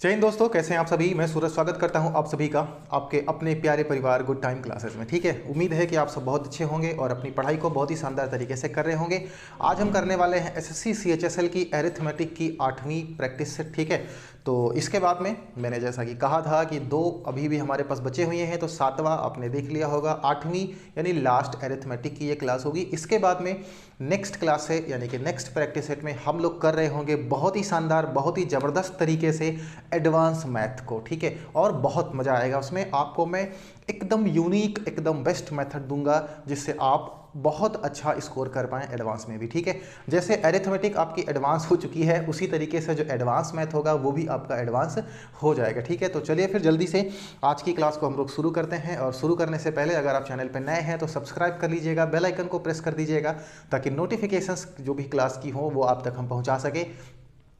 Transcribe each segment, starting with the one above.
जय हिंद दोस्तों, कैसे हैं आप सभी। मैं सूरज स्वागत करता हूं आप सभी का आपके अपने प्यारे परिवार गुड टाइम क्लासेस में। ठीक है, उम्मीद है कि आप सब बहुत अच्छे होंगे और अपनी पढ़ाई को बहुत ही शानदार तरीके से कर रहे होंगे। आज हम करने वाले हैं एसएससी सीएचएसएल की अरिथमेटिक की 8वीं प्रैक्टिस सेट। ठीक है, तो इसके बाद में मैंने जैसा कि कहा था कि 2 अभी भी हमारे पास बचे हुए हैं, तो 7वां आपने देख लिया होगा। 8वीं यानी लास्ट अरिथमेटिक की ये क्लास होगी। इसके बाद में नेक्स्ट क्लास से यानी कि नेक्स्ट प्रैक्टिस सेट में हम लोग कर रहे होंगे बहुत ही शानदार, बहुत ही ज़बरदस्त तरीके से एडवांस मैथ को। ठीक है, और बहुत मज़ा आएगा उसमें। आपको मैं एकदम यूनिक, एकदम बेस्ट मेथड दूंगा जिससे आप बहुत अच्छा स्कोर कर पाएँ एडवांस में भी। ठीक है, जैसे अरिथमेटिक आपकी एडवांस हो चुकी है, उसी तरीके से जो एडवांस मैथ होगा वो भी आपका एडवांस हो जाएगा। ठीक है, तो चलिए फिर जल्दी से आज की क्लास को हम लोग शुरू करते हैं। और शुरू करने से पहले अगर आप चैनल पर नए हैं तो सब्सक्राइब कर लीजिएगा, बेल आइकन को प्रेस कर दीजिएगा ताकि नोटिफिकेशंस जो भी क्लास की हो वो आप तक हम पहुँचा सके।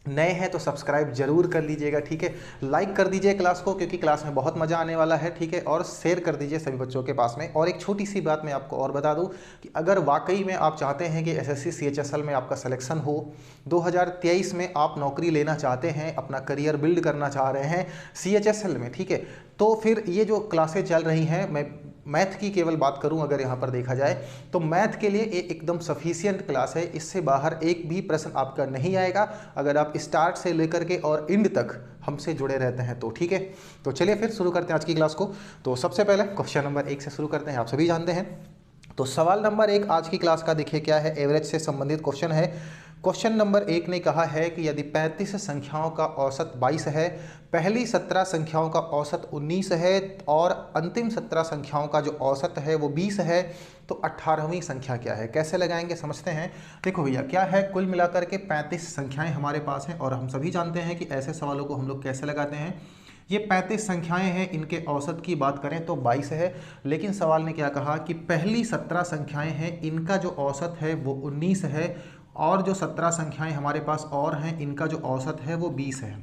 नए हैं तो सब्सक्राइब जरूर कर लीजिएगा। ठीक है, लाइक कर दीजिए क्लास को क्योंकि क्लास में बहुत मज़ा आने वाला है। ठीक है, और शेयर कर दीजिए सभी बच्चों के पास में। और एक छोटी सी बात मैं आपको और बता दूं कि अगर वाकई में आप चाहते हैं कि एसएससी सीएचएसएल में आपका सिलेक्शन हो, 2023 में आप नौकरी लेना चाहते हैं, अपना करियर बिल्ड करना चाह रहे हैं सीएचएसएल में, ठीक है, तो फिर ये जो क्लासेज चल रही हैं, मैं मैथ की केवल बात करूं अगर यहाँ पर देखा जाए तो मैथ के लिए ये एकदम सफिशियंट क्लास है। इससे बाहर एक भी प्रश्न आपका नहीं आएगा अगर आप स्टार्ट से लेकर के और एंड तक हमसे जुड़े रहते हैं तो। ठीक है, तो चलिए फिर शुरू करते हैं आज की क्लास को। तो सबसे पहले क्वेश्चन नंबर 1 से शुरू करते हैं। आप सभी जानते हैं, तो सवाल नंबर 1 आज की क्लास का देखिए क्या है, एवरेज से संबंधित क्वेश्चन है। क्वेश्चन नंबर 1 ने कहा है कि यदि 35 संख्याओं का औसत 22 है, पहली 17 संख्याओं का औसत 19 है और अंतिम 17 संख्याओं का जो औसत है वो 20 है, तो 18वीं संख्या क्या है। कैसे लगाएंगे समझते हैं। देखो भैया, क्या है, कुल मिलाकर के 35 संख्याएं हमारे पास हैं और हम सभी जानते हैं कि ऐसे सवालों को हम लोग कैसे लगाते हैं। ये 35 संख्याएं हैं, इनके औसत की बात करें तो 22 है, लेकिन सवाल ने क्या कहा कि पहली 17 संख्याएं हैं, इनका जो औसत है वो 19 है और जो 17 संख्याएं हमारे पास और हैं, इनका जो औसत है वो 20 है।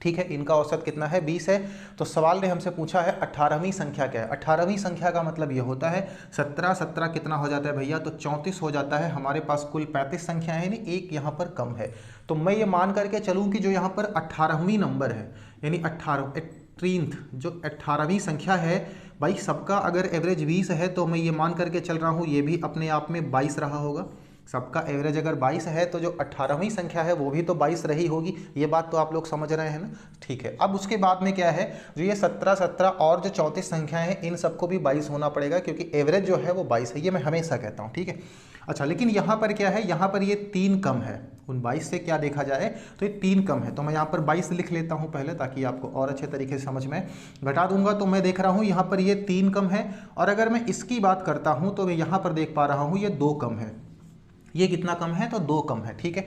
ठीक है, इनका औसत कितना है, 20 है। तो सवाल ने हमसे पूछा है 18वीं संख्या क्या है। 18वीं संख्या का मतलब ये होता है 17 17 कितना हो जाता है भैया, तो 34 हो जाता है। हमारे पास कुल 35 संख्याएं हैं, नहीं एक यहाँ पर कम है। तो मैं ये मान करके चलूँ कि जो यहाँ पर 18वीं नंबर है यानी 18th जो 18वीं संख्या है भाई, सबका अगर एवरेज 20 है तो मैं ये मान करके चल रहा हूँ ये भी अपने आप में 22 रहा होगा। सबका एवरेज अगर 22 है तो जो 18वीं संख्या है वो भी तो 22 रही होगी। ये बात तो आप लोग समझ रहे हैं ना। ठीक है, अब उसके बाद में क्या है, जो ये 17 17 और जो 34 संख्याएं हैं, इन सबको भी 22 होना पड़ेगा क्योंकि एवरेज जो है वो 22 है। ये मैं हमेशा कहता हूँ। ठीक है, अच्छा, लेकिन यहाँ पर क्या है, यहाँ पर ये 3 कम है उन 22 से। क्या देखा जाए तो ये 3 कम है, तो मैं यहाँ पर 22 लिख लेता हूँ पहले ताकि आपको और अच्छे तरीके से समझ में घटा दूंगा। तो मैं देख रहा हूँ यहाँ पर ये 3 कम है, और अगर मैं इसकी बात करता हूँ तो मैं यहाँ पर देख पा रहा हूँ ये 2 कम है। ये कितना कम है, तो 2 कम है। ठीक है,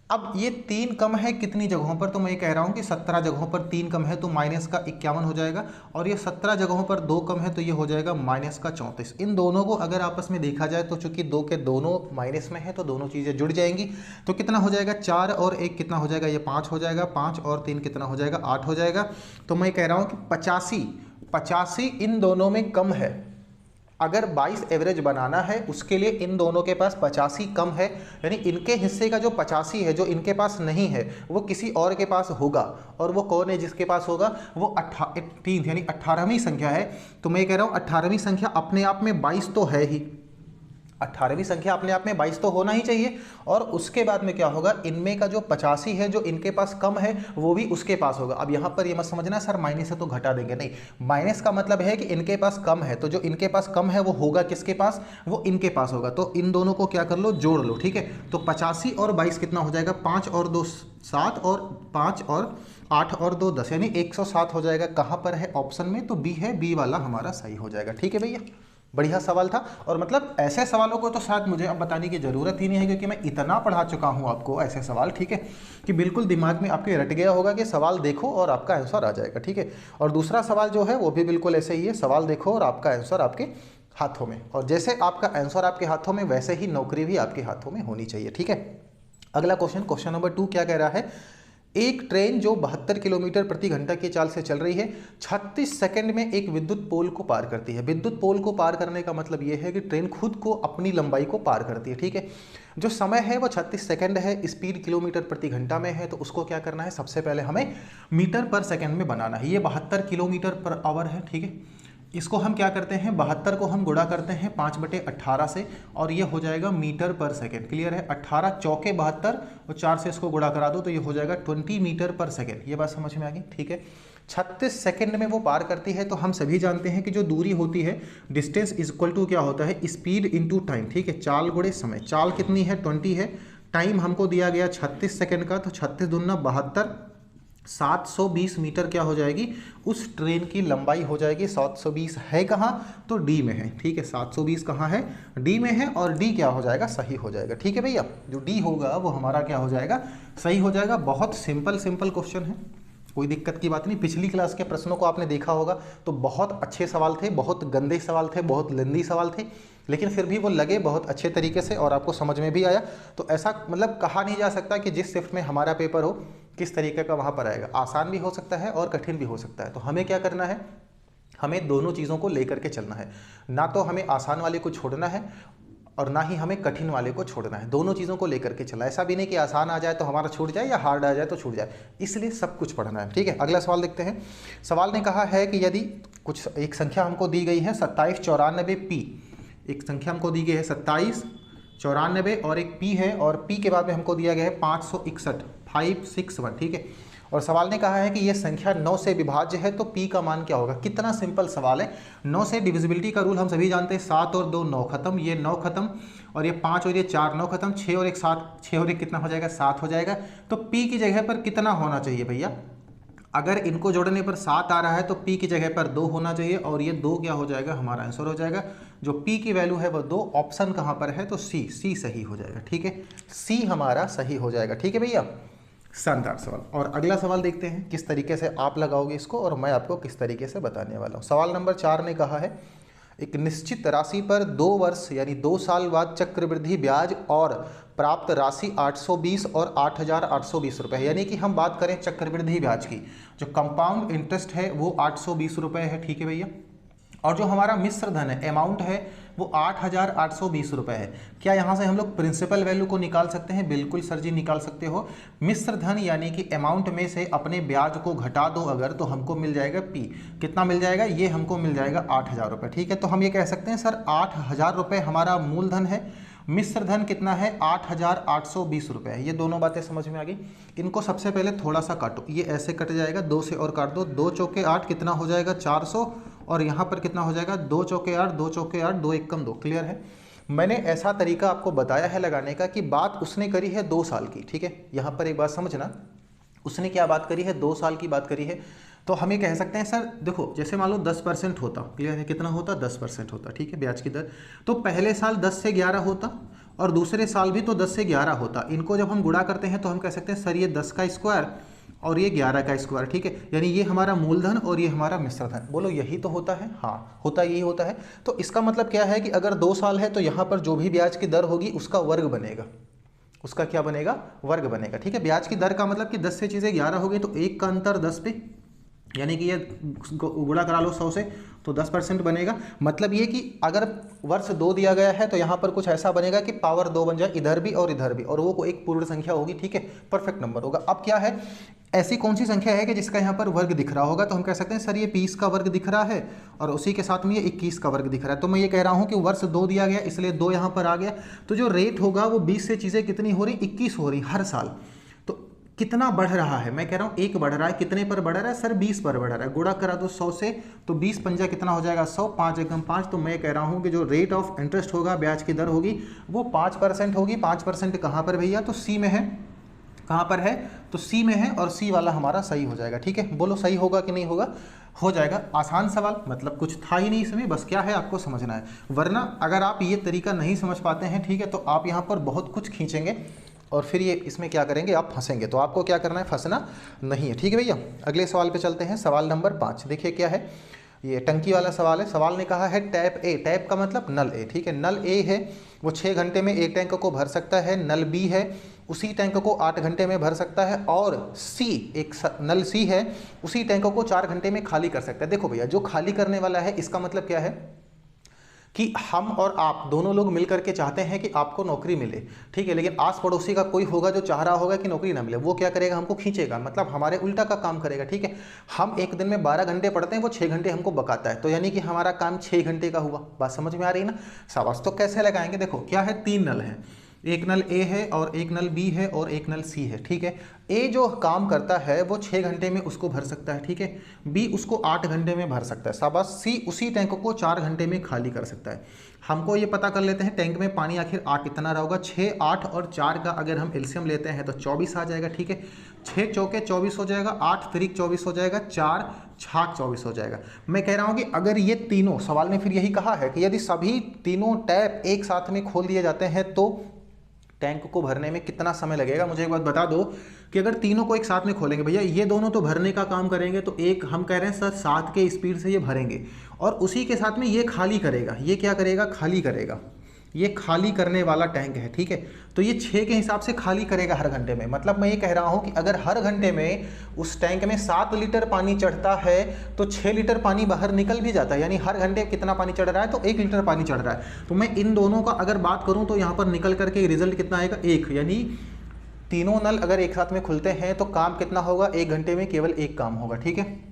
अब ये 3 कम है कितनी जगहों पर, तो मैं ये कह रहा हूँ कि 17 जगहों पर 3 कम है तो माइनस का 51 हो जाएगा, और ये 17 जगहों पर 2 कम है तो ये हो जाएगा माइनस का 34। इन दोनों को अगर आपस में देखा जाए तो चूंकि 2 के दोनों माइनस में है तो दोनों चीज़ें जुड़ जाएंगी। तो कितना हो जाएगा, 4 और 1 कितना हो जाएगा, ये 5 हो जाएगा, 5 और 3 कितना हो जाएगा, 8 हो जाएगा। तो मैं कह रहा हूँ कि 85 इन दोनों में कम है। अगर 22 एवरेज बनाना है उसके लिए इन दोनों के पास 85 कम है, यानी इनके हिस्से का जो 85 है जो इनके पास नहीं है वो किसी और के पास होगा। और वो कौन है जिसके पास होगा, वो 18 यानी 18वीं संख्या है। तो मैं कह रहा हूँ 18वीं संख्या अपने आप में 22 तो है ही, 18वीं संख्या अपने आप में 22 तो होना ही चाहिए। और उसके बाद में क्या होगा, इनमें का जो 85 है जो इनके पास कम है वो भी उसके पास होगा। अब यहाँ पर ये मत समझना सर माइनस है तो घटा देंगे, नहीं, माइनस का मतलब है कि इनके पास कम है, तो जो इनके पास कम है वो होगा किसके पास, वो इनके पास होगा। तो इन दोनों को क्या कर लो, जोड़ लो। ठीक है, तो 85 और 22 कितना हो जाएगा, 5 और 2 7 और 5 और 8 और 2 10, यानी 107 हो जाएगा। कहाँ पर है, ऑप्शन में, तो बी है, बी वाला हमारा सही हो जाएगा। ठीक है भैया, बढ़िया सवाल था। और मतलब ऐसे सवालों को तो शायद मुझे अब बताने की ज़रूरत ही नहीं है क्योंकि मैं इतना पढ़ा चुका हूँ आपको ऐसे सवाल, ठीक है, कि बिल्कुल दिमाग में आपके रट गया होगा कि सवाल देखो और आपका आंसर आ जाएगा। ठीक है, और दूसरा सवाल जो है वो भी बिल्कुल ऐसे ही है, सवाल देखो और आपका आंसर आपके हाथों में, और जैसे आपका आंसर आपके हाथों में वैसे ही नौकरी भी आपके हाथों में होनी चाहिए। ठीक है, अगला क्वेश्चन, क्वेश्चन नंबर 2 क्या कह रहा है, एक ट्रेन जो 72 किलोमीटर प्रति घंटा की चाल से चल रही है 36 सेकंड में एक विद्युत पोल को पार करती है। विद्युत पोल को पार करने का मतलब ये है कि ट्रेन खुद को अपनी लंबाई को पार करती है, ठीक है। जो समय है वो 36 सेकंड है, स्पीड किलोमीटर प्रति घंटा में है, तो उसको क्या करना है, सबसे पहले हमें मीटर पर सेकंड में बनाना है। ये 72 किलोमीटर पर आवर है, ठीक है। इसको हम क्या करते हैं, 72 को हम गुणा करते हैं 5/18 से और ये हो जाएगा मीटर पर सेकेंड। क्लियर है, 18 चौके 72 और 4 से इसको गुणा करा दो तो ये हो जाएगा 20 मीटर पर सेकेंड। ये बात समझ में आ गई, ठीक है। 36 सेकेंड में वो पार करती है। तो हम सभी जानते हैं कि जो दूरी होती है, डिस्टेंस इज इक्वल टू क्या होता है, स्पीड इंटू टाइम, ठीक है। चाल गुणे समय। चाल कितनी है, 20 है। टाइम हमको दिया गया 36 सेकेंड का, तो 36 दूना 72, 720 मीटर क्या हो जाएगी, उस ट्रेन की लंबाई हो जाएगी। 720 है कहाँ, तो डी में है, ठीक है। 720 कहाँ है, डी में है, और डी क्या हो जाएगा, सही हो जाएगा, ठीक है भैया। जो डी होगा वो हमारा क्या हो जाएगा, सही हो जाएगा। बहुत सिंपल क्वेश्चन है, कोई दिक्कत की बात नहीं। पिछली क्लास के प्रश्नों को आपने देखा होगा तो बहुत अच्छे सवाल थे, बहुत गंदे सवाल थे, बहुत लेंदी सवाल थे, लेकिन फिर भी वो लगे बहुत अच्छे तरीके से और आपको समझ में भी आया। तो ऐसा मतलब कहा नहीं जा सकता कि जिस शिफ्ट में हमारा पेपर हो किस तरीके का वहाँ पर आएगा। आसान भी हो सकता है और कठिन भी हो सकता है। तो हमें क्या करना है, हमें दोनों चीज़ों को लेकर के चलना है। ना तो हमें आसान वाले को छोड़ना है और ना ही हमें कठिन वाले को छोड़ना है। दोनों चीज़ों को लेकर के चला। ऐसा भी नहीं कि आसान आ जाए तो हमारा छूट जाए या हार्ड आ जाए तो छूट जाए, इसलिए सब कुछ पढ़ना है, ठीक है। अगला सवाल देखते हैं। सवाल ने कहा है कि यदि कुछ एक संख्या हमको दी गई है 2794p, एक संख्या हमको दी गई है 2794 और एक p है, और p के बाद में हमको दिया गया है 561, ठीक है। और सवाल ने कहा है कि यह संख्या 9 से विभाज्य है तो p का मान क्या होगा। कितना सिंपल सवाल है। 9 से डिविजिबिलिटी का रूल हम सभी जानते हैं, 7 और 2 9 खत्म, ये 9 खत्म, और ये 5 और ये 4 9 खत्म, 6 और 1 7, 6 और 1 कितना हो जाएगा, 7 हो जाएगा। तो p की जगह पर कितना होना चाहिए भैया, अगर इनको जोड़ने पर 7 आ रहा है तो p की जगह पर 2 होना चाहिए, और ये 2 क्या हो जाएगा, हमारा आंसर हो जाएगा। जो p की वैल्यू है वो 2, ऑप्शन कहाँ पर है, तो सी सही हो जाएगा, ठीक है। सी हमारा सही हो जाएगा, ठीक है भैया। शानदार सवाल। और अगला सवाल देखते हैं किस तरीके से आप लगाओगे इसको और मैं आपको किस तरीके से बताने वाला हूँ। सवाल नंबर 4 ने कहा है एक निश्चित राशि पर 2 वर्ष यानी 2 साल बाद चक्रवृद्धि ब्याज और प्राप्त राशि 820 और 8820 रुपये है। यानी कि हम बात करें चक्रवृद्धि ब्याज की, जो कंपाउंड इंटरेस्ट है वो 820 रुपये है, ठीक है भैया। और जो हमारा मिश्र धन है, अमाउंट है, वो 8820 रुपये है। क्या यहाँ से हम लोग प्रिंसिपल वैल्यू को निकाल सकते हैं? बिल्कुल सर जी निकाल सकते हो। मिश्र धन यानी कि अमाउंट में से अपने ब्याज को घटा दो अगर, तो हमको मिल जाएगा पी। कितना मिल जाएगा? ये हमको मिल जाएगा 8000 रुपये, ठीक है। तो हम ये कह सकते हैं सर 8000 रुपये हमारा मूलधन है, मिश्र धन कितना है 8820 रुपये है। ये दोनों बातें समझ में आ गई। इनको सबसे पहले थोड़ा सा काटो, ये ऐसे कट जाएगा, 2 से और काट दो, 2 चौके 8 कितना हो जाएगा 400, और यहाँ पर कितना हो जाएगा 2 चौके 8, 2 चौके 8, 2 एकम 2। क्लियर है। मैंने ऐसा तरीका आपको बताया है लगाने का कि बात उसने करी है 2 साल की, ठीक है। यहाँ पर एक बात समझना, उसने क्या बात करी है, 2 साल की बात करी है। तो हम ये कह सकते हैं सर देखो, जैसे मान लो 10% होता, क्लियर है, कितना होता 10% होता, ठीक है, ब्याज की दर। तो पहले साल 10 से 11 होता और दूसरे साल भी तो 10 से 11 होता। इनको जब हम गुणा करते हैं तो हम कह सकते हैं सर ये 10 का स्क्वायर और ये 11 का स्क्वायर, ठीक है। यानी ये हमारा मूलधन और ये हमारा मिश्र धन। बोलो यही तो होता है? हाँ होता यही होता है। तो इसका मतलब क्या है कि अगर 2 साल है तो यहाँ पर जो भी ब्याज की दर होगी उसका वर्ग बनेगा। उसका क्या बनेगा? वर्ग बनेगा, ठीक है। ब्याज की दर का मतलब कि 10 से चीज़ें 11 हो गई तो 1 का अंतर 10 पे, यानी कि ये गुणा करा लो 100 से तो 10% बनेगा। मतलब ये कि अगर वर्ष 2 दिया गया है तो यहाँ पर कुछ ऐसा बनेगा कि पावर 2 बन जाए, इधर भी और इधर भी, और वो एक पूर्ण संख्या होगी, ठीक है, परफेक्ट नंबर होगा। अब क्या है, ऐसी कौन सी संख्या है कि जिसका यहाँ पर वर्ग दिख रहा होगा? तो हम कह सकते हैं सर ये 20 का वर्ग दिख रहा है और उसी के साथ में ये 21 का वर्ग दिख रहा है। तो मैं ये कह रहा हूँ कि वर्ष 2 दिया गया इसलिए 2 यहाँ पर आ गया। तो जो रेट होगा वो 20 से चीज़ें कितनी हो रही, 21 हो रही हर साल। तो कितना बढ़ रहा है? मैं कह रहा हूँ 1 बढ़ रहा है। कितने पर बढ़ रहा है सर? 20 पर बढ़ रहा है। गुणा करा दो 100 से तो 20 पंजा कितना हो जाएगा 100, 5 एकम 5। तो मैं कह रहा हूँ कि जो रेट ऑफ इंटरेस्ट होगा, ब्याज की दर होगी, वो 5% होगी। 5% कहाँ पर भैया? तो सी में है। कहाँ पर है? तो सी में है, और सी वाला हमारा सही हो जाएगा, ठीक है। बोलो सही होगा कि नहीं होगा? हो जाएगा। आसान सवाल, मतलब कुछ था ही नहीं इसमें, बस क्या है आपको समझना है। वरना अगर आप ये तरीका नहीं समझ पाते हैं, ठीक है, तो आप यहाँ पर बहुत कुछ खींचेंगे और फिर ये इसमें क्या करेंगे, आप फंसेंगे। तो आपको क्या करना है, फंसना नहीं है, ठीक है भैया। अगले सवाल पे चलते हैं। सवाल नंबर 5 देखिए क्या है, ये टंकी वाला सवाल है। सवाल ने कहा है टैप ए, टैप का मतलब नल ए, ठीक है। नल ए है वो 6 घंटे में एक टैंक को भर सकता है। नल बी है उसी टैंक को 8 घंटे में भर सकता है, और सी, एक नल सी है, उसी टैंक को 4 घंटे में खाली कर सकता है। देखो भैया, जो खाली करने वाला है इसका मतलब क्या है कि हम और आप दोनों लोग मिलकर के चाहते हैं कि आपको नौकरी मिले, ठीक है, लेकिन आस पड़ोसी का कोई होगा जो चाह रहा होगा कि नौकरी ना मिले, वो क्या करेगा, हमको खींचेगा, मतलब हमारे उल्टा का काम करेगा, ठीक है। हम एक दिन में 12 घंटे पढ़ते हैं, वो 6 घंटे हमको बकाता है, तो यानी कि हमारा काम 6 घंटे का हुआ। बात समझ में आ रही है ना। शाबाश। तो कैसे लगाएंगे, देखो क्या है, 3 नल है, एक नल ए है और एक नल बी है और एक नल सी है, ठीक है। ए जो काम करता है वो 6 घंटे में उसको भर सकता है, ठीक है। बी उसको 8 घंटे में भर सकता है, शाबाश। सी उसी टैंक को 4 घंटे में खाली कर सकता है। हमको ये पता कर लेते हैं टैंक में पानी आखिर आ कितना रहा होगा। 6, 8 और 4 का अगर हम एलसीएम लेते हैं तो 24 आ जाएगा, ठीक है। 6 चौके 24 हो जाएगा, 8 तिरिक 24 हो जाएगा, 4 छाक 24 हो जाएगा। मैं कह रहा हूँ कि अगर ये तीनों, सवाल ने फिर यही कहा है कि यदि सभी तीनों टैप एक साथ में खोल दिए जाते हैं तो टैंक को भरने में कितना समय लगेगा। मुझे एक बात बता दो कि अगर तीनों को एक साथ में खोलेंगे, भैया ये दोनों तो भरने का काम करेंगे, तो एक हम कह रहे हैं सर 7 के स्पीड से ये भरेंगे, और उसी के साथ में ये खाली करेगा। ये क्या करेगा, खाली करेगा। ये खाली करने वाला टैंक है, ठीक है। तो ये 6 के हिसाब से खाली करेगा हर घंटे में। मतलब मैं ये कह रहा हूँ कि अगर हर घंटे में उस टैंक में 7 लीटर पानी चढ़ता है तो 6 लीटर पानी बाहर निकल भी जाता है, यानी हर घंटे कितना पानी चढ़ रहा है, तो 1 लीटर पानी चढ़ रहा है। तो मैं इन दोनों का अगर बात करूँ तो यहाँ पर निकल करके रिजल्ट कितना आएगा, 1, यानी तीनों नल अगर एक साथ में खुलते हैं तो काम कितना होगा, 1 घंटे में केवल 1 काम होगा, ठीक है।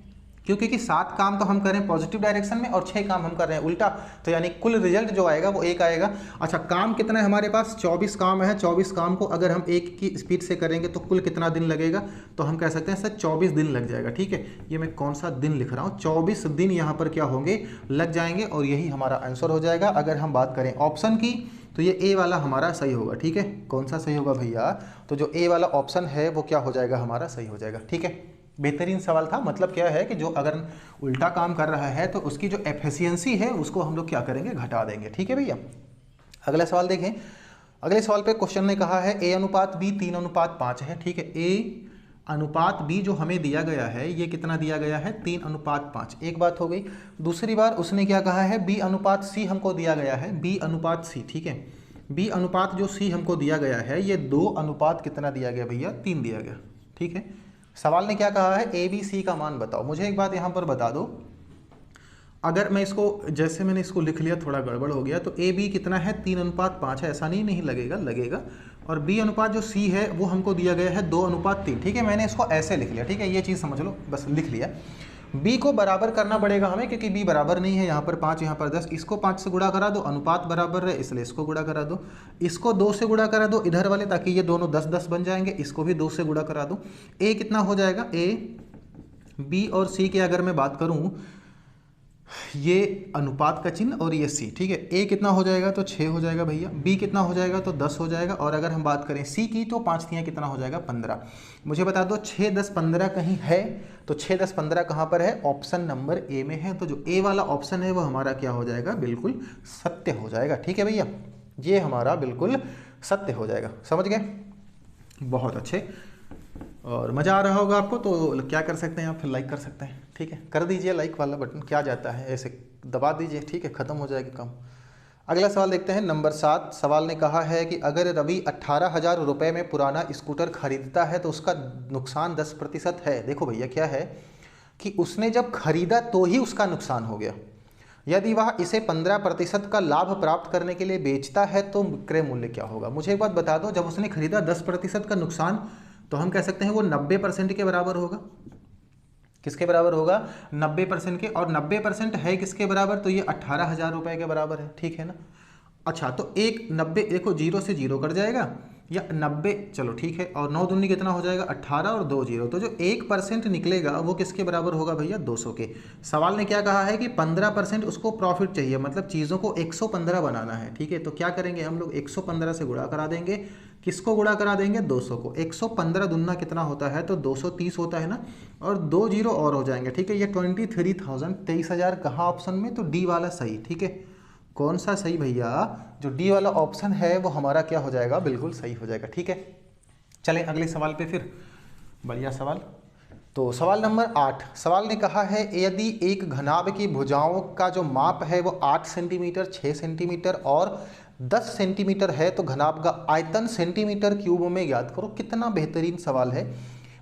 क्योंकि 7 काम तो हम कर रहे हैं पॉजिटिव डायरेक्शन में और 6 काम हम कर रहे हैं उल्टा, तो यानी कुल रिजल्ट जो आएगा वो 1 आएगा। अच्छा, काम कितना है हमारे पास, 24 काम है। 24 काम को अगर हम 1 की स्पीड से करेंगे तो कुल कितना दिन लगेगा, तो हम कह सकते हैं सर 24 दिन लग जाएगा, ठीक है। ये मैं कौन सा दिन लिख रहा हूँ, 24 दिन यहाँ पर क्या होंगे, लग जाएंगे, और यही हमारा आंसर हो जाएगा। अगर हम बात करें ऑप्शन की तो ये ए वाला हमारा सही होगा, ठीक है। कौन सा सही होगा भैया, तो जो ए वाला ऑप्शन है वो क्या हो जाएगा, हमारा सही हो जाएगा, ठीक है। बेहतरीन सवाल था। मतलब क्या है कि जो अगर उल्टा काम कर रहा है तो उसकी जो एफिशिएंसी है उसको हम लोग क्या करेंगे, घटा देंगे, ठीक है भैया। अगला सवाल देखें। अगले सवाल पे क्वेश्चन ने कहा है ए अनुपात बी 3:5 है, ठीक है। ए अनुपात बी जो हमें दिया गया है ये कितना दिया गया है, 3:5। एक बात हो गई। दूसरी बार उसने क्या कहा है, बी अनुपात सी हमको दिया गया है, बी अनुपात सी, ठीक है। बी अनुपात जो सी हमको दिया गया है ये 2 अनुपात कितना दिया गया भैया, 3 दिया गया, ठीक है। सवाल ने क्या कहा है, ए बी सी का मान बताओ। मुझे एक बात यहाँ पर बता दो, अगर मैं इसको जैसे मैंने इसको लिख लिया थोड़ा गड़बड़ हो गया, तो ए बी कितना है, 3:5 है, ऐसा नहीं लगेगा, लगेगा। और बी अनुपात जो सी है वो हमको दिया गया है 2:3, ठीक है। मैंने इसको ऐसे लिख लिया, ठीक है, ये चीज़ समझ लो, बस लिख लिया। बी को बराबर करना पड़ेगा हमें, क्योंकि बी बराबर नहीं है, यहाँ पर 5 यहाँ पर 10, इसको 5 से गुणा करा दो, अनुपात बराबर रहे इसलिए इसको गुणा करा दो, इसको 2 से गुणा करा दो इधर वाले, ताकि ये दोनों 10-10 बन जाएंगे, इसको भी 2 से गुणा करा दो। ए कितना हो जाएगा, ए बी और सी की अगर मैं बात करूँ, ये अनुपात का चिन्ह और ये सी, ठीक है। ए कितना हो जाएगा, तो 6 हो जाएगा भैया। बी कितना हो जाएगा, तो 10 हो जाएगा। और अगर हम बात करें सी की तो 5 तियाँ कितना हो जाएगा, 15। मुझे बता दो 6, 10, 15 कहीं है, तो 6, 10, 15 कहाँ पर है, ऑप्शन नंबर ए में है। तो जो ए वाला ऑप्शन है वो हमारा क्या हो जाएगा, बिल्कुल सत्य हो जाएगा, ठीक है भैया। ये हमारा बिल्कुल सत्य हो जाएगा, समझ गए, बहुत अच्छे। और मज़ा आ रहा होगा आपको, तो क्या कर सकते हैं आप, फिर लाइक कर सकते हैं, ठीक है। कर दीजिए लाइक वाला बटन, क्या जाता है, ऐसे दबा दीजिए, ठीक है, ख़त्म हो जाएगा काम। अगला सवाल देखते हैं, नंबर 7। सवाल ने कहा है कि अगर रवि 18,000 रुपये में पुराना स्कूटर खरीदता है तो उसका नुकसान 10% है। देखो भैया क्या है कि उसने जब खरीदा तो ही उसका नुकसान हो गया। यदि वह इसे 15% का लाभ प्राप्त करने के लिए बेचता है तो विक्रय मूल्य क्या होगा। मुझे एक बात बता दो, जब उसने खरीदा 10% का नुकसान, तो हम कह सकते हैं वो 90% के बराबर होगा। किसके बराबर होगा, 90% के। और 90% है किसके बराबर, तो ये 18,000 रुपये के बराबर है, ठीक है ना। अच्छा, तो एक 90, देखो 0 से 0 कट जाएगा, या 90, चलो ठीक है। और 9 दूनी कितना हो जाएगा, 18 और 2 0, तो जो 1% निकलेगा वो किसके बराबर होगा भैया, 200 के। सवाल ने क्या कहा है कि 15% उसको प्रॉफिट चाहिए, मतलब चीज़ों को 115 बनाना है, ठीक है। तो क्या करेंगे हम लोग, 115 से गुणा करा देंगे। किसको गुणा करा देंगे, 200 को। 115 दुना कितना होता है, तो 230 होता है ना, और 2 0 और हो जाएंगे, ठीक है। ये 23,000, 23,000 कहाँ ऑप्शन में, तो डी वाला सही, ठीक है। कौन सा सही भैया, जो डी वाला ऑप्शन है वो हमारा क्या हो जाएगा, बिल्कुल सही हो जाएगा, ठीक है। चलें अगले सवाल पे फिर, बढ़िया सवाल। तो सवाल नंबर 8। सवाल ने कहा है यदि एक घनाभ की भुजाओं का जो माप है वो 8 सेंटीमीटर, 6 सेंटीमीटर और 10 सेंटीमीटर है तो घनाभ का आयतन सेंटीमीटर क्यूब में ज्ञात करो। कितना बेहतरीन सवाल है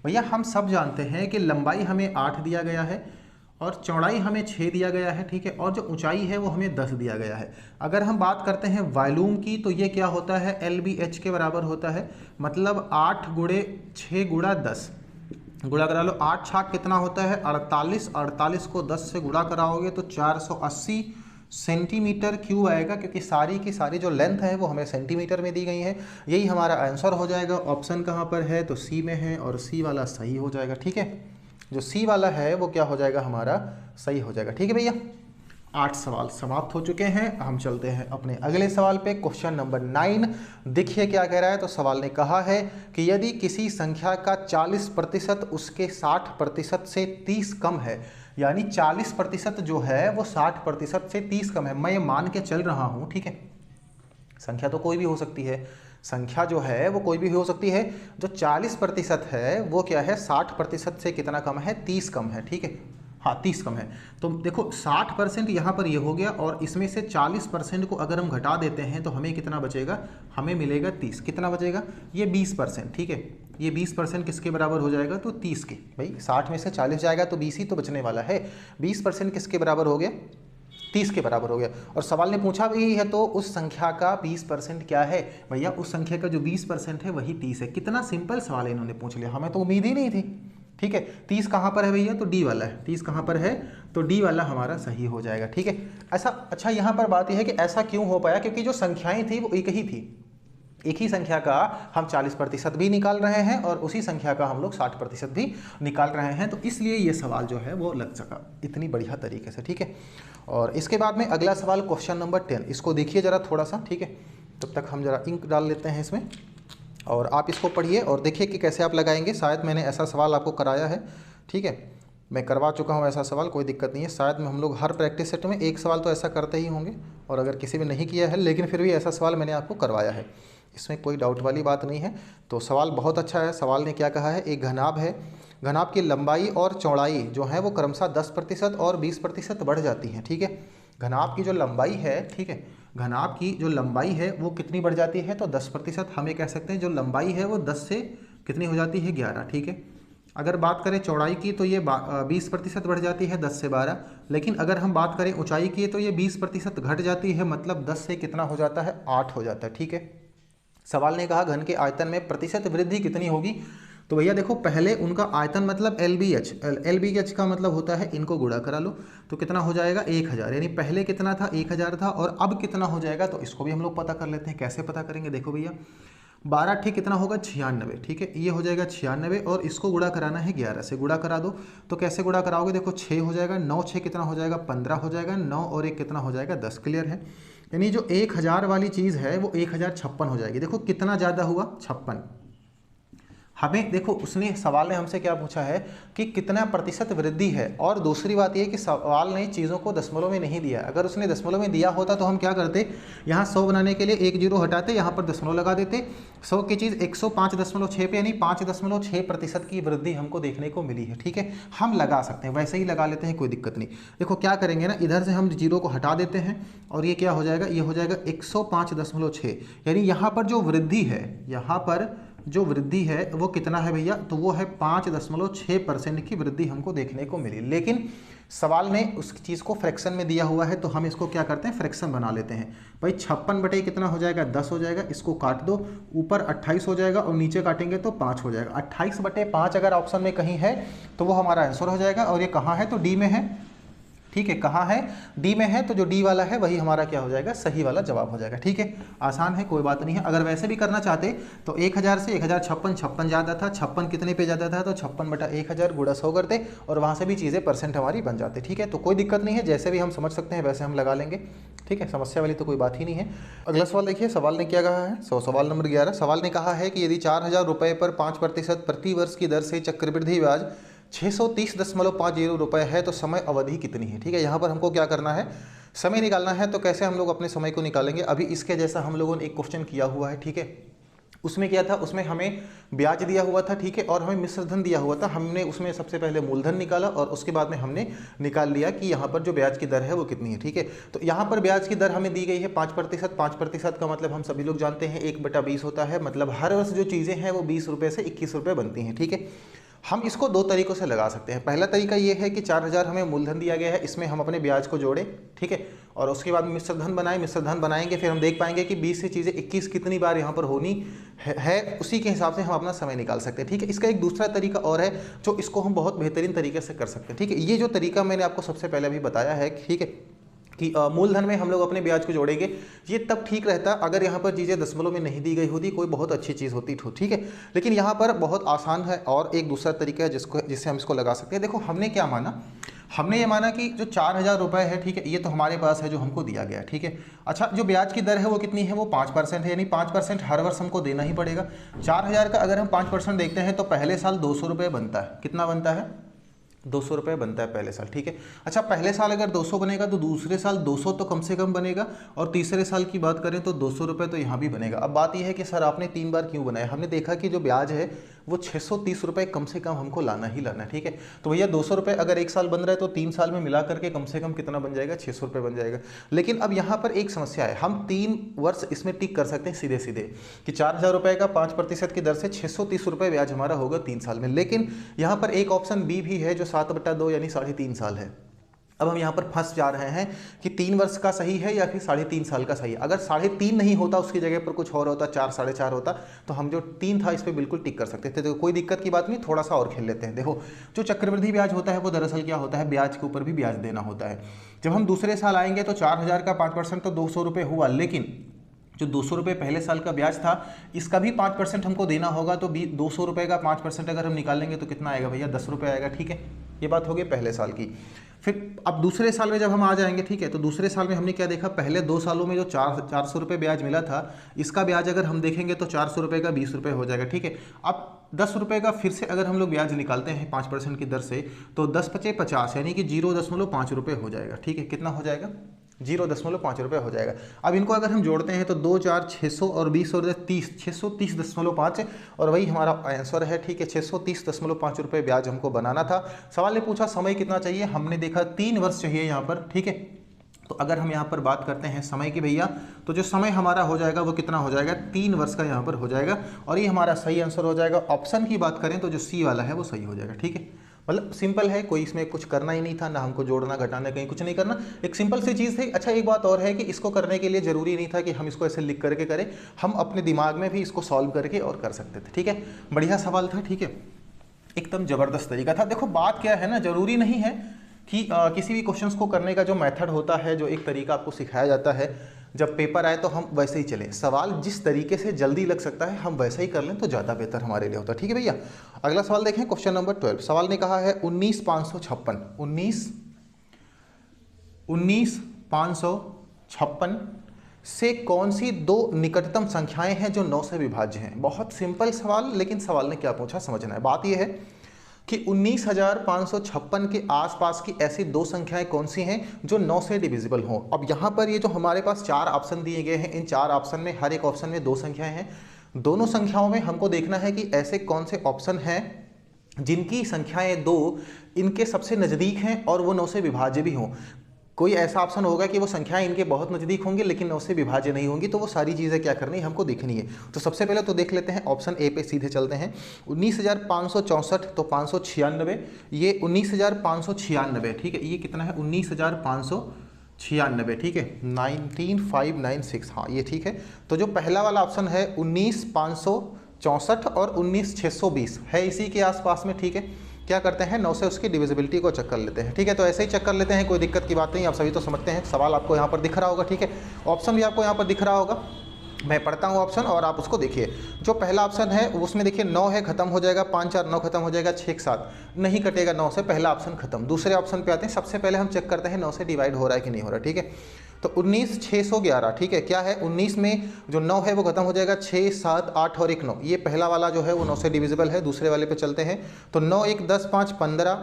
भैया। हम सब जानते हैं कि लंबाई हमें 8 दिया गया है और चौड़ाई हमें 6 दिया गया है, ठीक है, और जो ऊंचाई है वो हमें 10 दिया गया है। अगर हम बात करते हैं वॉल्यूम की तो ये क्या होता है, LBH के बराबर होता है, मतलब 8 गुणे 6 गुणा 10 गुणा करा लो। 8 छाक कितना होता है 48, 48 को 10 से गुणा कराओगे तो 480 सेंटीमीटर क्यूब आएगा, क्योंकि सारी की सारी जो लेंथ है वो हमें सेंटीमीटर में दी गई है। यही हमारा आंसर हो जाएगा। ऑप्शन कहाँ पर है, तो सी में है और सी वाला सही हो जाएगा, ठीक है। जो सी वाला है वो क्या हो जाएगा, हमारा सही हो जाएगा, ठीक है भैया। 8 सवाल समाप्त हो चुके हैं। हम चलते हैं अपने अगले सवाल पे। क्वेश्चन नंबर 9 देखिए क्या कह रहा है। तो सवाल ने कहा है कि यदि किसी संख्या का 40% उसके 60% से 30 कम है, यानी 40% जो है वो 60% से 30 कम है। मैं ये मान के चल रहा हूँ, ठीक है, संख्या तो कोई भी हो सकती है, संख्या जो है वो कोई भी हो सकती है। जो 40% है वो क्या है, 60% से कितना कम है, 30 कम है, ठीक है, हाँ 30 कम है। तो देखो 60% यहाँ पर ये हो गया और इसमें से 40% को अगर हम घटा देते हैं तो हमें कितना बचेगा, हमें मिलेगा 30। कितना बचेगा, ये 20%, ठीक है, ये 20% किसके बराबर हो जाएगा, तो 30 के। भाई 60 में से 40 जाएगा तो 20 ही तो बचने वाला है। 20% किसके बराबर हो गया, 30 के बराबर हो गया। और सवाल ने पूछा भी है तो उस संख्या का 20% क्या है, भैया उस संख्या का जो 20% है वही 30 है। कितना सिंपल सवाल है, इन्होंने पूछ लिया, हमें तो उम्मीद ही नहीं थी, ठीक है। 30 कहाँ पर है भैया, तो डी वाला है। 30 कहाँ पर है, तो डी वाला हमारा सही हो जाएगा, ठीक है। ऐसा अच्छा यहाँ पर बात यह है कि ऐसा क्यों हो पाया, क्योंकि जो संख्याएं थी वो एक ही थी। एक ही संख्या का हम 40% भी निकाल रहे हैं और उसी संख्या का हम लोग 60% भी निकाल रहे हैं, तो इसलिए ये सवाल जो है वो लग सका इतनी बढ़िया तरीके से, ठीक है। और इसके बाद में अगला सवाल क्वेश्चन नंबर 10, इसको देखिए ज़रा थोड़ा सा, ठीक है। तब तक हम ज़रा इंक डाल लेते हैं इसमें और आप इसको पढ़िए और देखिए कि कैसे आप लगाएंगे। शायद मैंने ऐसा सवाल आपको कराया है, ठीक है, मैं करवा चुका हूँ ऐसा सवाल, कोई दिक्कत नहीं है। शायद में हम लोग हर प्रैक्टिस सेट में एक सवाल तो ऐसा करते ही होंगे, और अगर किसी ने नहीं किया है लेकिन फिर भी ऐसा सवाल मैंने आपको करवाया है, इसमें कोई डाउट वाली बात नहीं है। तो सवाल बहुत अच्छा है। सवाल ने क्या कहा है, एक घनाभ है, घनाभ की लंबाई और चौड़ाई जो है वो क्रमशः 10% और 20% बढ़ जाती हैं, ठीक है। घनाभ की जो लंबाई है, ठीक है, घनाभ की जो लंबाई है वो कितनी बढ़ जाती है, तो 10%। हम ये कह सकते हैं जो लंबाई है वो 10 से कितनी हो जाती है, 11, ठीक है। अगर बात करें चौड़ाई की तो ये 20% बढ़ जाती है, 10 से 12। लेकिन अगर हम बात करें ऊंचाई की तो ये 20% घट जाती है, मतलब 10 से कितना हो जाता है, 8 हो जाता है, ठीक है। सवाल ने कहा घन के आयतन में प्रतिशत वृद्धि कितनी होगी। तो भैया देखो पहले उनका आयतन मतलब LBH का मतलब होता है, इनको गुणा करा लो तो कितना हो जाएगा 1000, यानी पहले कितना था 1000 था और अब कितना हो जाएगा, तो इसको भी हम लोग पता कर लेते हैं। कैसे पता करेंगे, देखो भैया 12 ठीक कितना होगा 96, ठीक है, ये हो जाएगा 96 और इसको गुणा कराना है 11 से, गुणा करा दो। तो कैसे गुणा कराओगे, देखो 6 हो जाएगा, 9 6 कितना हो जाएगा 15 हो जाएगा, 9 और 1 कितना हो जाएगा 10, क्लियर है। यानी जो 1000 वाली चीज़ है वो 1056 हो जाएगी। देखो कितना ज़्यादा हुआ 56। हमें देखो उसने सवाल ने हमसे क्या पूछा है कि कितना प्रतिशत वृद्धि है, और दूसरी बात यह कि सवाल ने चीज़ों को दशमलव में नहीं दिया। अगर उसने दशमलव में दिया होता तो हम क्या करते, यहाँ 100 बनाने के लिए 1 जीरो हटाते, यहाँ पर दशमलव लगा देते। 100 की चीज़ 105.6 पे, यानी 5.6% की वृद्धि हमको देखने को मिली है, ठीक है। हम लगा सकते हैं, वैसे ही लगा लेते हैं, कोई दिक्कत नहीं। देखो क्या करेंगे ना, इधर से हम जीरो को हटा देते हैं और ये क्या हो जाएगा, ये हो जाएगा 105.6, यानी यहाँ पर जो वृद्धि है, यहाँ पर जो वृद्धि है वो कितना है भैया, तो वो है 5.6% की वृद्धि हमको देखने को मिली। लेकिन सवाल ने उस चीज़ को फ्रैक्शन में दिया हुआ है तो हम इसको क्या करते हैं, फ्रैक्शन बना लेते हैं। भाई 56 बटे कितना हो जाएगा 10 हो जाएगा, इसको काट दो, ऊपर 28 हो जाएगा और नीचे काटेंगे तो 5 हो जाएगा। 28 बटे 5 अगर ऑप्शन में कहीं है तो वो हमारा आंसर हो जाएगा। और ये कहाँ है, तो डी में है, ठीक है, कहाँ है, डी में है, तो जो डी वाला है वही हमारा क्या हो जाएगा, सही वाला जवाब हो जाएगा, ठीक है। आसान है, कोई बात नहीं है। अगर वैसे भी करना चाहते तो 1000 से 1056 ज़्यादा था, 56 कितने पे ज़्यादा था, तो 56 बटा 1000 गुणा 100 करते और वहाँ से भी चीज़ें परसेंट हमारी बन जाते, ठीक है। तो कोई दिक्कत नहीं है, जैसे भी हम समझ सकते हैं वैसे हम लगा लेंगे, ठीक है, समस्या वाली तो कोई बात ही नहीं है। अगला सवाल देखिए, सवाल ने क्या कहा है, सवाल नंबर 11। सवाल ने कहा है कि यदि 4000 रुपये पर 5% प्रति वर्ष की दर से चक्रवृद्धि ब्याज 630.50 रुपये है तो समय अवधि कितनी है, ठीक है। यहाँ पर हमको क्या करना है, समय निकालना है। तो कैसे हम लोग अपने समय को निकालेंगे, अभी इसके जैसा हम लोगों ने एक क्वेश्चन किया हुआ है, ठीक है। उसमें क्या था, उसमें हमें ब्याज दिया हुआ था, ठीक है, और हमें मिश्र धन दिया हुआ था। हमने उसमें सबसे पहले मूलधन निकाला और उसके बाद में हमने निकाल लिया कि यहाँ पर जो ब्याज की दर है वो कितनी है, ठीक है। तो यहाँ पर ब्याज की दर हमें दी गई है 5%। 5% का मतलब हम सभी लोग जानते हैं 1/20 होता है, मतलब हर वर्ष जो चीज़ें हैं वो 20 रुपये से 21 रुपये बनती हैं, ठीक है। हम इसको दो तरीक़ों से लगा सकते हैं। पहला तरीका ये है कि 4000 हमें मूलधन दिया गया है, इसमें हम अपने ब्याज को जोड़ें, ठीक है, और उसके बाद मिश्र धन बनाएं। मिश्र धन बनाएंगे फिर हम देख पाएंगे कि 20 से चीज़ें 21 कितनी बार यहाँ पर होनी है, उसी के हिसाब से हम अपना समय निकाल सकते हैं, ठीक है। इसका एक दूसरा तरीका और है जो इसको हम बहुत बेहतरीन तरीके से कर सकते हैं, ठीक है। ये जो तरीका मैंने आपको सबसे पहले भी बताया है, ठीक है, कि मूलधन में हम लोग अपने ब्याज को जोड़ेंगे, ये तब ठीक रहता अगर यहाँ पर चीज़ें दशमलव में नहीं दी गई होती, कोई बहुत अच्छी चीज़ होती तो, ठीक है। लेकिन यहाँ पर बहुत आसान है और एक दूसरा तरीका है जिससे हम इसको लगा सकते हैं। देखो हमने क्या माना, हमने ये माना कि जो 4000 रुपये है, ठीक है, ये तो हमारे पास है जो हमको दिया गया, ठीक है। अच्छा, जो ब्याज की दर है वो कितनी है, वो 5% है, यानी 5% हर वर्ष हमको देना ही पड़ेगा। 4000 का अगर हम 5% देखते हैं तो पहले साल 200 रुपये बनता है। कितना बनता है, 200 रुपये बनता है पहले साल, ठीक है। अच्छा, पहले साल अगर 200 बनेगा तो दूसरे साल 200 तो कम से कम बनेगा, और तीसरे साल की बात करें तो 200 रुपये तो यहाँ भी बनेगा। अब बात यह है कि सर आपने 3 बार क्यों बनाया, हमने देखा कि जो ब्याज है वो 630 रुपये कम से कम हमको लाना ही लाना है, ठीक है। तो भैया 200 रुपये अगर एक साल बन रहा है तो 3 साल में मिला करके कम से कम कितना बन जाएगा, 600 रुपये बन जाएगा। लेकिन अब यहाँ पर एक समस्या है, हम 3 वर्ष इसमें टिक कर सकते हैं सीधे सीधे कि 4000 रुपये का 5% की दर से 630 रुपये ब्याज हमारा होगा 3 साल में। लेकिन यहाँ पर एक ऑप्शन बी भी है जो 7/2 यानी 3.5 साल है। अब हम यहाँ पर फंस जा रहे हैं कि 3 वर्ष का सही है या फिर 3.5 साल का सही है। अगर 3.5 नहीं होता, उसकी जगह पर कुछ और होता, 4, 4.5 होता, तो हम जो 3 था इस पर बिल्कुल टिक कर सकते थे। तो कोई दिक्कत की बात नहीं, थोड़ा सा और खेल लेते हैं। देखो, जो चक्रवृद्धि ब्याज होता है वो दरअसल क्या होता है, ब्याज के ऊपर भी ब्याज देना होता है। जब हम दूसरे साल आएंगे तो 4000 का 5% तो 200 रुपये हुआ, लेकिन जो 200 रुपये पहले साल का ब्याज था इसका भी 5% हमको देना होगा। तो 200 रुपये का 5% अगर हम निकालेंगे तो कितना आएगा भैया, 10 रुपये आएगा, ठीक है। ये बात होगी पहले साल की। फिर अब दूसरे साल में जब हम आ जाएंगे, ठीक है, तो दूसरे साल में हमने क्या देखा, पहले 2 सालों में जो 400 रुपये ब्याज मिला था, इसका ब्याज अगर हम देखेंगे तो 400 रुपये का 20 रुपये हो जाएगा, ठीक है। अब 10 रुपये का फिर से अगर हम लोग ब्याज निकालते हैं 5% की दर से, तो 10 × 5 = 50, यानी कि 0.5 रुपये हो जाएगा, ठीक है। कितना हो जाएगा, 0.5 रुपये हो जाएगा। अब इनको अगर हम जोड़ते हैं तो 2, 4, 600 और 20 और 30, 630.5, और वही हमारा आंसर है, ठीक है। 630.5 रुपये ब्याज हमको बनाना था। सवाल ने पूछा समय कितना चाहिए, हमने देखा 3 वर्ष चाहिए यहाँ पर, ठीक है। तो अगर हम यहाँ पर बात करते हैं समय की भैया, तो जो समय हमारा हो जाएगा वो कितना हो जाएगा, 3 वर्ष का यहाँ पर हो जाएगा, और ये हमारा सही आंसर हो जाएगा। ऑप्शन की बात करें तो जो सी वाला है वो सही हो जाएगा, ठीक है। मतलब सिंपल है, कोई इसमें कुछ करना ही नहीं था, ना हमको जोड़ना घटाना कहीं कुछ नहीं करना, एक सिंपल सी चीज़ थी। अच्छा, एक बात और है कि इसको करने के लिए ज़रूरी नहीं था कि हम इसको ऐसे लिख करके करें, हम अपने दिमाग में भी इसको सॉल्व करके और कर सकते थे, ठीक है। बढ़िया सवाल था, ठीक है, एकदम ज़बरदस्त तरीका था। देखो बात क्या है ना, ज़रूरी नहीं है कि किसी भी क्वेश्चंस को करने का जो मेथड होता है, जो एक तरीका आपको सिखाया जाता है, जब पेपर आए तो हम वैसे ही चलें। सवाल जिस तरीके से जल्दी लग सकता है हम वैसे ही कर लें तो ज़्यादा बेहतर हमारे लिए होता है, ठीक है भैया। अगला सवाल देखें, क्वेश्चन नंबर 12। सवाल ने कहा है 19,556 से कौन सी 2 निकटतम संख्याएं हैं जो 9 से विभाज्य हैं। बहुत सिंपल सवाल, लेकिन सवाल ने क्या पूछा समझना है। बात यह है कि 19,556 के आसपास की ऐसी 2 संख्याएं कौन सी हैं जो 9 से डिविजिबल हों। अब यहाँ पर ये जो हमारे पास 4 ऑप्शन दिए गए हैं, इन 4 ऑप्शन में हर एक ऑप्शन में 2 संख्याएं हैं। दोनों संख्याओं में हमको देखना है कि ऐसे कौन से ऑप्शन हैं जिनकी संख्याएं 2 इनके सबसे नज़दीक हैं और वो 9 से विभाज्य भी हों। कोई ऐसा ऑप्शन होगा कि वो संख्याएं इनके बहुत नज़दीक होंगी लेकिन 9 से विभाज्य नहीं होंगी, तो वो सारी चीज़ें क्या करनी है हमको देखनी है। तो सबसे पहले तो देख लेते हैं, ऑप्शन ए पे सीधे चलते हैं। 19,564 तो 596, ये 19,596, ठीक है। ये कितना है, 19,596, ठीक है, 19,596, हाँ ये ठीक है। तो जो पहला वाला ऑप्शन है 19,564 और 19,620 है इसी के आसपास में, ठीक है। क्या करते हैं, 9 से उसकी डिविजिबिलिटी को चेक कर लेते हैं, ठीक है। तो ऐसे ही चेक कर लेते हैं, कोई दिक्कत की बात नहीं, आप सभी तो समझते हैं। सवाल आपको यहाँ पर दिख रहा होगा, ठीक है, ऑप्शन भी आपको यहाँ पर दिख रहा होगा। मैं पढ़ता हूँ ऑप्शन और आप उसको देखिए। जो पहला ऑप्शन है उसमें देखिए 9 है, खत्म हो जाएगा, 5, 4, 9 खत्म हो जाएगा, 6, 7 नहीं कटेगा 9 से, पहला ऑप्शन खत्म। दूसरे ऑप्शन पे आते हैं, सबसे पहले हम चेक करते हैं 9 से डिवाइड हो रहा है कि नहीं हो रहा है, ठीक है। तो 19,611, ठीक है, क्या है 19 में जो 9 है वो खत्म हो जाएगा, 6, 7, 8 और 1 9, ये पहला वाला जो है वो 9 से डिविजिबल है। दूसरे वाले पे चलते हैं, तो 9, 1, 10, 5, 15,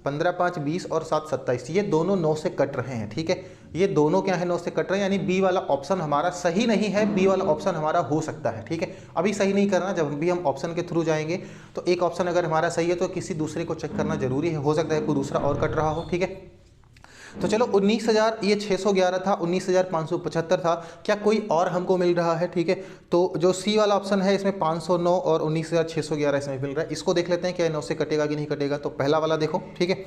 15, 5, 20 और 7, 27, ये दोनों 9 से कट रहे हैं, ठीक है। ये दोनों क्या है 9 से कट रहे हैं, यानी बी वाला ऑप्शन हमारा सही नहीं है, बी वाला ऑप्शन हमारा हो सकता है। ठीक है, अभी सही नहीं करना, जब भी हम ऑप्शन के थ्रू जाएंगे तो एक ऑप्शन अगर हमारा सही है तो किसी दूसरे को चेक करना जरूरी है, हो सकता है कोई दूसरा और कट रहा हो। ठीक है, तो चलो 19,000 ये 611 था, 19,575 था, क्या कोई और हमको मिल रहा है? ठीक है, तो जो सी वाला ऑप्शन है इसमें 509 और 19,611 इसमें मिल रहा है। इसको देख लेते हैं क्या 9 से कटेगा कि नहीं कटेगा। तो पहला वाला देखो, ठीक है,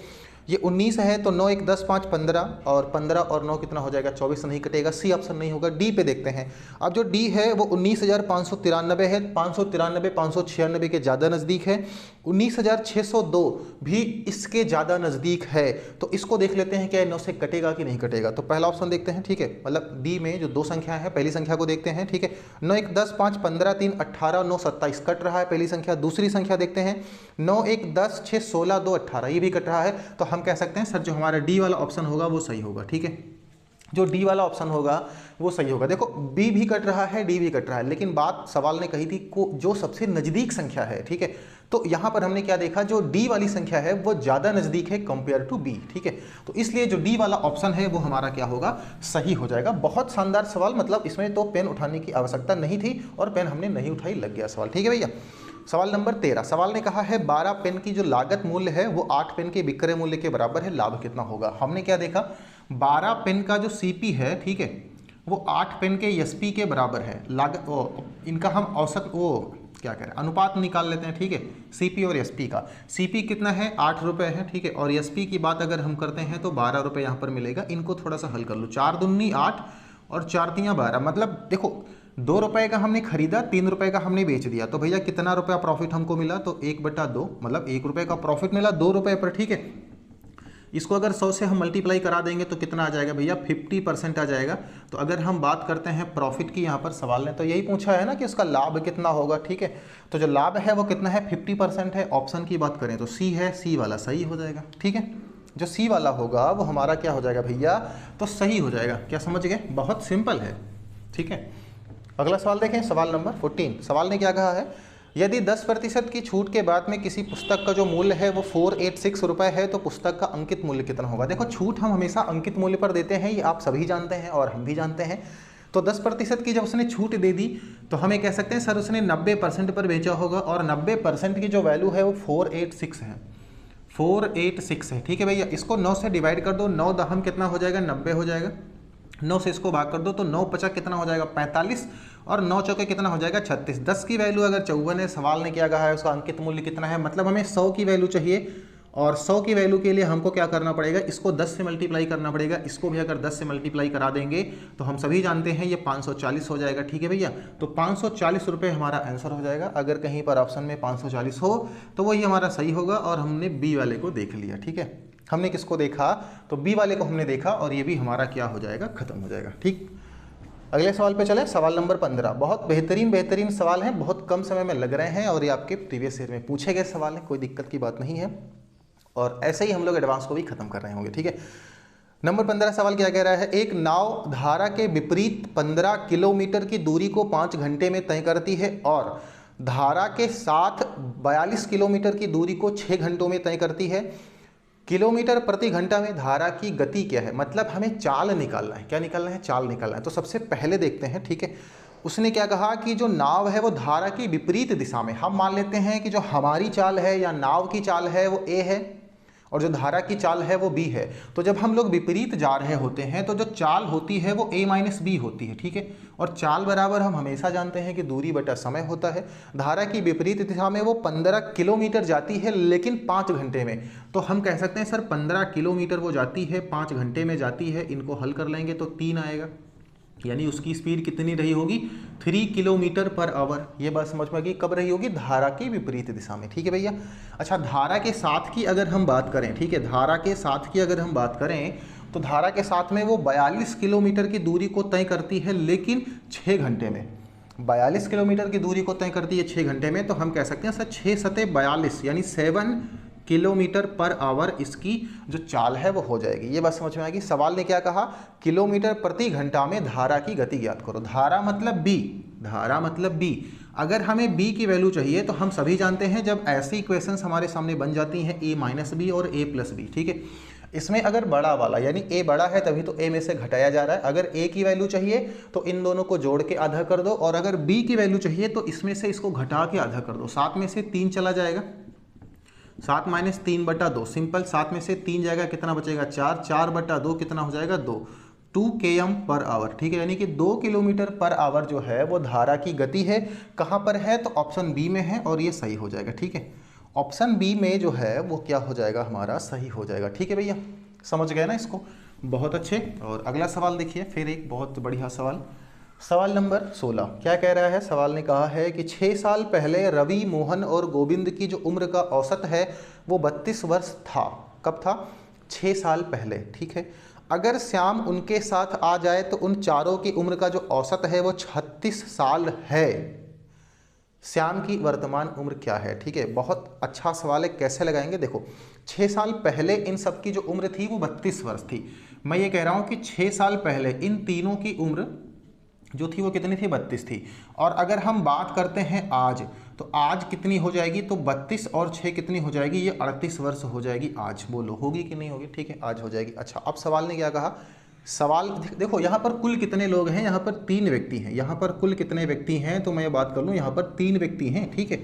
ये 19 है तो 9 1 10 5 15 और 15 और 9 कितना हो जाएगा 24, नहीं कटेगा, सी ऑप्शन नहीं होगा। डी पे देखते हैं। अब जो डी है वो 19,593 है, 593 596 के ज़्यादा नज़दीक है, 19,602 भी इसके ज़्यादा नज़दीक है। तो इसको देख लेते हैं क्या 9 से कटेगा कि नहीं कटेगा। तो पहला ऑप्शन देखते हैं, ठीक है, मतलब डी में जो दो संख्या है पहली संख्या को देखते हैं। ठीक है, 9 1 10 5 15 3 18 9 27 कट रहा है पहली संख्या। दूसरी संख्या देखते हैं 9 1 10 6 16 2 18, ये भी कट रहा है। तो हम कह सकते हैं सर जो हमारा डी वाला ऑप्शन होगा वो सही होगा। ठीक है, जो डी वाला ऑप्शन होगा वो सही होगा। देखो बी भी कट रहा है, डी भी कट रहा है, लेकिन बात सवाल ने कही थी को जो सबसे नज़दीक संख्या है। ठीक है, तो यहाँ पर हमने क्या देखा, जो डी वाली संख्या है वो ज़्यादा नज़दीक है कंपेयर टू बी। ठीक है, तो इसलिए जो डी वाला ऑप्शन है वो हमारा क्या होगा, सही हो जाएगा। बहुत शानदार सवाल, मतलब इसमें तो पेन उठाने की आवश्यकता नहीं थी और पेन हमने नहीं उठाई, लग गया सवाल। ठीक है भैया, सवाल नंबर 13। सवाल ने कहा है 12 पेन की जो लागत मूल्य है वो 8 पेन के विक्रय मूल्य के बराबर है, लाभ कितना होगा। हमने क्या देखा, 12 पेन का जो सीपी है, ठीक है, वो 8 पेन के एसपी के बराबर है। लागत इनका हम औसत वो क्या करें, अनुपात निकाल लेते हैं। ठीक है, सीपी और एसपी का, सीपी कितना है 8 रुपये है। ठीक है, और एसपी की बात अगर हम करते हैं तो 12 रुपये यहाँ पर मिलेगा। इनको थोड़ा सा हल कर लो, 4 दूनी 8 और 4 तियाँ 12, मतलब देखो 2 रुपये का हमने खरीदा, 3 रुपये का हमने बेच दिया, तो भैया कितना रुपया प्रॉफिट हमको मिला, तो 1/2, मतलब 1 रुपये का प्रॉफिट मिला 2 रुपये पर। ठीक है, इसको अगर 100 से हम मल्टीप्लाई करा देंगे तो कितना आ जाएगा भैया, 50% आ जाएगा। तो अगर हम बात करते हैं प्रॉफिट की, यहाँ पर सवाल ने तो यही पूछा है ना कि उसका लाभ कितना होगा। ठीक है, तो जो लाभ है वो कितना है, 50% है। ऑप्शन की बात करें तो सी है, सी वाला सही हो जाएगा। ठीक है, जो सी वाला होगा वो हमारा क्या हो जाएगा भैया, तो सही हो जाएगा। क्या समझ गए, बहुत सिंपल है। ठीक है, अगला सवाल देखें, सवाल नंबर 14। सवाल ने क्या कहा है, यदि 10% की छूट के बाद में किसी पुस्तक का जो मूल्य है वो 486 रुपये है तो पुस्तक का अंकित मूल्य कितना होगा। देखो छूट हम हमेशा अंकित मूल्य पर देते हैं, ये आप सभी जानते हैं और हम भी जानते हैं। तो 10% की जब उसने छूट दे दी तो हमें कह सकते हैं सर उसने 90% पर बेचा होगा, और 90% की जो वैल्यू है वो 486 है, 486 है। ठीक है भैया, इसको 9 से डिवाइड कर दो, 9 दहम कितना हो जाएगा, 90 हो जाएगा। 9 से इसको भाग कर दो तो 9 50 कितना हो जाएगा, 45, और 9 चौके कितना हो जाएगा, 36। 10 की वैल्यू अगर 54 है, सवाल ने क्या कहा है उसका अंकित मूल्य कितना है, मतलब हमें 100 की वैल्यू चाहिए, और 100 की वैल्यू के लिए हमको क्या करना पड़ेगा, इसको 10 से मल्टीप्लाई करना पड़ेगा। इसको भी अगर 10 से मल्टीप्लाई करा देंगे तो हम सभी जानते हैं ये 540 हो जाएगा। ठीक है भैया, तो 540 रुपये हमारा आंसर हो जाएगा। अगर कहीं पर ऑप्शन में 540 हो तो वही हमारा सही होगा, और हमने बी वाले को देख लिया। ठीक है, हमने किसको देखा, तो बी वाले को हमने देखा, और ये भी हमारा क्या हो जाएगा, खत्म हो जाएगा। ठीक, अगले सवाल पे चले, सवाल नंबर 15। बहुत बेहतरीन सवाल हैं, बहुत कम समय में लग रहे हैं, और ये आपके प्रीवियस ईयर में पूछे गए सवाल हैं, कोई दिक्कत की बात नहीं है, और ऐसे ही हम लोग एडवांस को भी खत्म कर रहे होंगे। ठीक है, नंबर 15 सवाल क्या कह रहा है, एक नाव धारा के विपरीत 15 किलोमीटर की दूरी को 5 घंटे में तय करती है और धारा के साथ 42 किलोमीटर की दूरी को 6 घंटों में तय करती है। किलोमीटर प्रति घंटा में धारा की गति क्या है, मतलब हमें चाल निकालना है। क्या निकालना है, चाल निकालना है। तो सबसे पहले देखते हैं, ठीक है, उसने क्या कहा कि जो नाव है वो धारा की विपरीत दिशा में, हम मान लेते हैं कि जो हमारी चाल है या नाव की चाल है वो ए है, और जो धारा की चाल है वो बी है। तो जब हम लोग विपरीत जा रहे होते हैं तो जो चाल होती है वो a माइनस बी होती है। ठीक है, और चाल बराबर हम हमेशा जानते हैं कि दूरी बटा समय होता है। धारा की विपरीत दिशा में वो 15 किलोमीटर जाती है, लेकिन 5 घंटे में। तो हम कह सकते हैं सर 15 किलोमीटर वो जाती है, 5 घंटे में जाती है। इनको हल कर लेंगे तो 3 आएगा, यानी उसकी स्पीड कितनी रही होगी, 3 किलोमीटर पर आवर। ये बात समझ में आ गई, कब रही होगी, धारा की विपरीत दिशा में। ठीक है भैया, अच्छा धारा के साथ की अगर हम बात करें, ठीक है, धारा के साथ की अगर हम बात करें तो धारा के साथ में वो 42 किलोमीटर की दूरी को तय करती है, लेकिन 6 घंटे में। 42 किलोमीटर की दूरी को तय करती है 6 घंटे में, तो हम कह सकते हैं सर 6 सते 42 यानी 7 किलोमीटर पर आवर इसकी जो चाल है वो हो जाएगी। ये बात समझ में आएगी। सवाल ने क्या कहा, किलोमीटर प्रति घंटा में धारा की गति ज्ञात करो। धारा मतलब बी, धारा मतलब बी। अगर हमें बी की वैल्यू चाहिए तो हम सभी जानते हैं जब ऐसी इक्वेशंस हमारे सामने बन जाती हैं a माइनस बी और a प्लस बी, ठीक है, इसमें अगर बड़ा वाला यानी a बड़ा है तभी तो a में से घटाया जा रहा है। अगर a की वैल्यू चाहिए तो इन दोनों को जोड़ के आधा कर दो, और अगर b की वैल्यू चाहिए तो इसमें से इसको घटा के आधा कर दो। 7 में से 3 चला जाएगा, 7 माइनस 3/2 सिंपल। 7 में से 3 जाएगा, कितना बचेगा 4, 4/2 कितना हो जाएगा 2 km पर आवर, ठीक है। यानी कि 2 किलोमीटर पर आवर जो है वो धारा की गति है। कहाँ पर है तो ऑप्शन बी में है, और ये सही हो जाएगा, ठीक है। ऑप्शन बी में जो है वो क्या हो जाएगा हमारा, सही हो जाएगा, ठीक है भैया। समझ गए ना इसको, बहुत अच्छे। और अगला सवाल देखिए, फिर एक बहुत बढ़िया सवाल, सवाल नंबर 16 क्या कह रहा है। सवाल ने कहा है कि 6 साल पहले रवि, मोहन और गोविंद की जो उम्र का औसत है वो 32 वर्ष था। कब था? 6 साल पहले, ठीक है। अगर श्याम उनके साथ आ जाए तो उन चारों की उम्र का जो औसत है वो 36 साल है। श्याम की वर्तमान उम्र क्या है? ठीक है, बहुत अच्छा सवाल है। कैसे लगाएंगे? देखो, 6 साल पहले इन सब की जो उम्र थी वो 32 वर्ष थी। मैं ये कह रहा हूँ कि 6 साल पहले इन तीनों की उम्र जो थी वो कितनी थी? 32 थी। और अगर हम बात करते हैं आज, तो आज कितनी हो जाएगी? तो 32 और 6 कितनी हो जाएगी? ये 38 वर्ष हो जाएगी आज। बोलो होगी कि नहीं होगी? ठीक है, आज हो जाएगी। अच्छा, अब सवाल ने क्या कहा? सवाल देखो, यहाँ पर कुल कितने लोग हैं? यहाँ पर 3 व्यक्ति हैं। यहाँ पर कुल कितने व्यक्ति हैं? तो मैं बात कर लूँ, यहाँ पर 3 व्यक्ति हैं, ठीक है।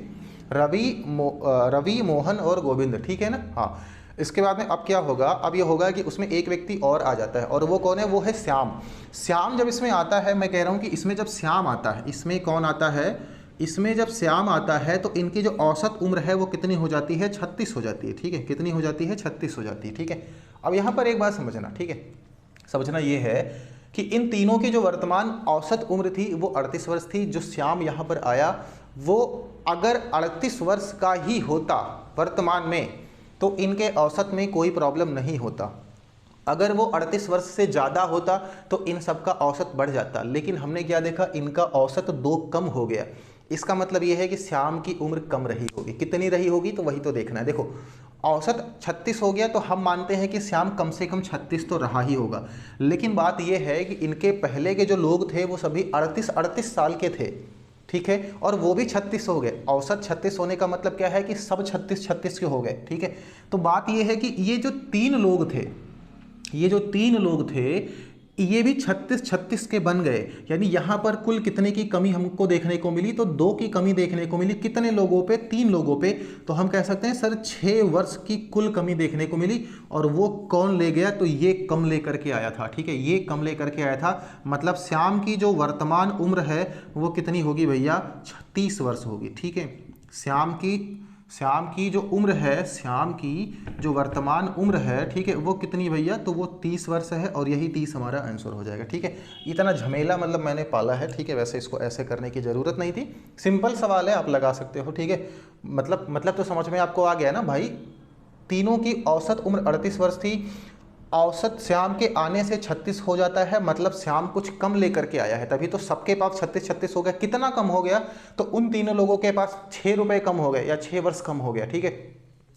रवि, मोहन और गोविंद, ठीक है ना। हाँ, इसके बाद में अब क्या होगा? अब ये होगा कि उसमें एक व्यक्ति और आ जाता है, और वो कौन है? वो है श्याम। श्याम जब इसमें आता है, मैं कह रहा हूँ कि इसमें जब श्याम आता है, इसमें कौन आता है? इसमें जब श्याम आता है तो इनकी जो औसत उम्र है वो कितनी हो जाती है? 36 हो जाती है, ठीक है। कितनी हो जाती है? 36 हो जाती है, ठीक है। अब यहाँ पर एक बात समझना, ठीक है, समझना ये है कि इन तीनों की जो वर्तमान औसत उम्र थी वो 38 वर्ष थी। जो श्याम यहाँ पर आया वो अगर 38 वर्ष का ही होता वर्तमान में तो इनके औसत में कोई प्रॉब्लम नहीं होता। अगर वो 38 वर्ष से ज़्यादा होता तो इन सब का औसत बढ़ जाता। लेकिन हमने क्या देखा? इनका औसत 2 कम हो गया। इसका मतलब ये है कि श्याम की उम्र कम रही होगी। कितनी रही होगी? तो वही तो देखना है। देखो, औसत 36 हो गया तो हम मानते हैं कि श्याम कम से कम 36 तो रहा ही होगा। लेकिन बात यह है कि इनके पहले के जो लोग थे वो सभी 38 साल के थे, ठीक है, और वो भी 36 हो गए। औसत 36 होने का मतलब क्या है कि सब 36 के हो गए, ठीक है। तो बात ये है कि ये जो 3 लोग थे, ये भी 36 के बन गए। यानी यहाँ पर कुल कितने की कमी हमको देखने को मिली? तो 2 की कमी देखने को मिली। कितने लोगों पे? 3 लोगों पे। तो हम कह सकते हैं सर 6 वर्ष की कुल कमी देखने को मिली। और वो कौन ले गया? तो ये कम लेकर के आया था, ठीक है, ये कम लेकर के आया था। मतलब श्याम की जो वर्तमान उम्र है वो कितनी होगी भैया? 36 वर्ष होगी, ठीक है। श्याम की जो उम्र है, श्याम की जो वर्तमान उम्र है, ठीक है, वो कितनी भैया? तो वो 30 वर्ष है, और यही 30 हमारा आंसर हो जाएगा, ठीक है। इतना झमेला मतलब मैंने पाला है, ठीक है। वैसे इसको ऐसे करने की ज़रूरत नहीं थी, सिंपल सवाल है, आप लगा सकते हो, ठीक है। मतलब तो समझ में आपको आ गया ना भाई। तीनों की औसत उम्र 38 वर्ष थी। औसत श्याम के आने से 36 हो जाता है, मतलब श्याम कुछ कम लेकर के आया है, तभी तो सबके पास 36 हो गया। कितना कम हो गया? तो उन तीनों लोगों के पास 6 रुपए कम हो गए, या 6 वर्ष कम हो गया, ठीक है।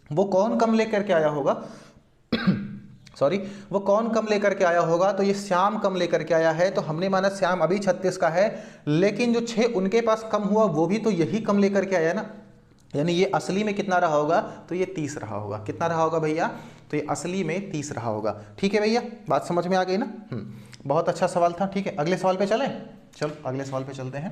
वो कौन कम लेकर के आया होगा? सॉरी, वो कौन कम लेकर के आया होगा? तो ये श्याम कम लेकर के आया है। तो हमने माना श्याम अभी 36 का है, लेकिन जो 6 उनके पास कम हुआ वो भी तो यही कम लेकर के आया ना। यानी ये असली में कितना रहा होगा? तो ये 30 रहा होगा। कितना रहा होगा भैया? तो ये असली में 30 रहा होगा, ठीक है भैया। बात समझ में आ गई ना? बहुत अच्छा सवाल था, ठीक है। अगले सवाल पे चलें? चलो अगले सवाल पे चलते हैं।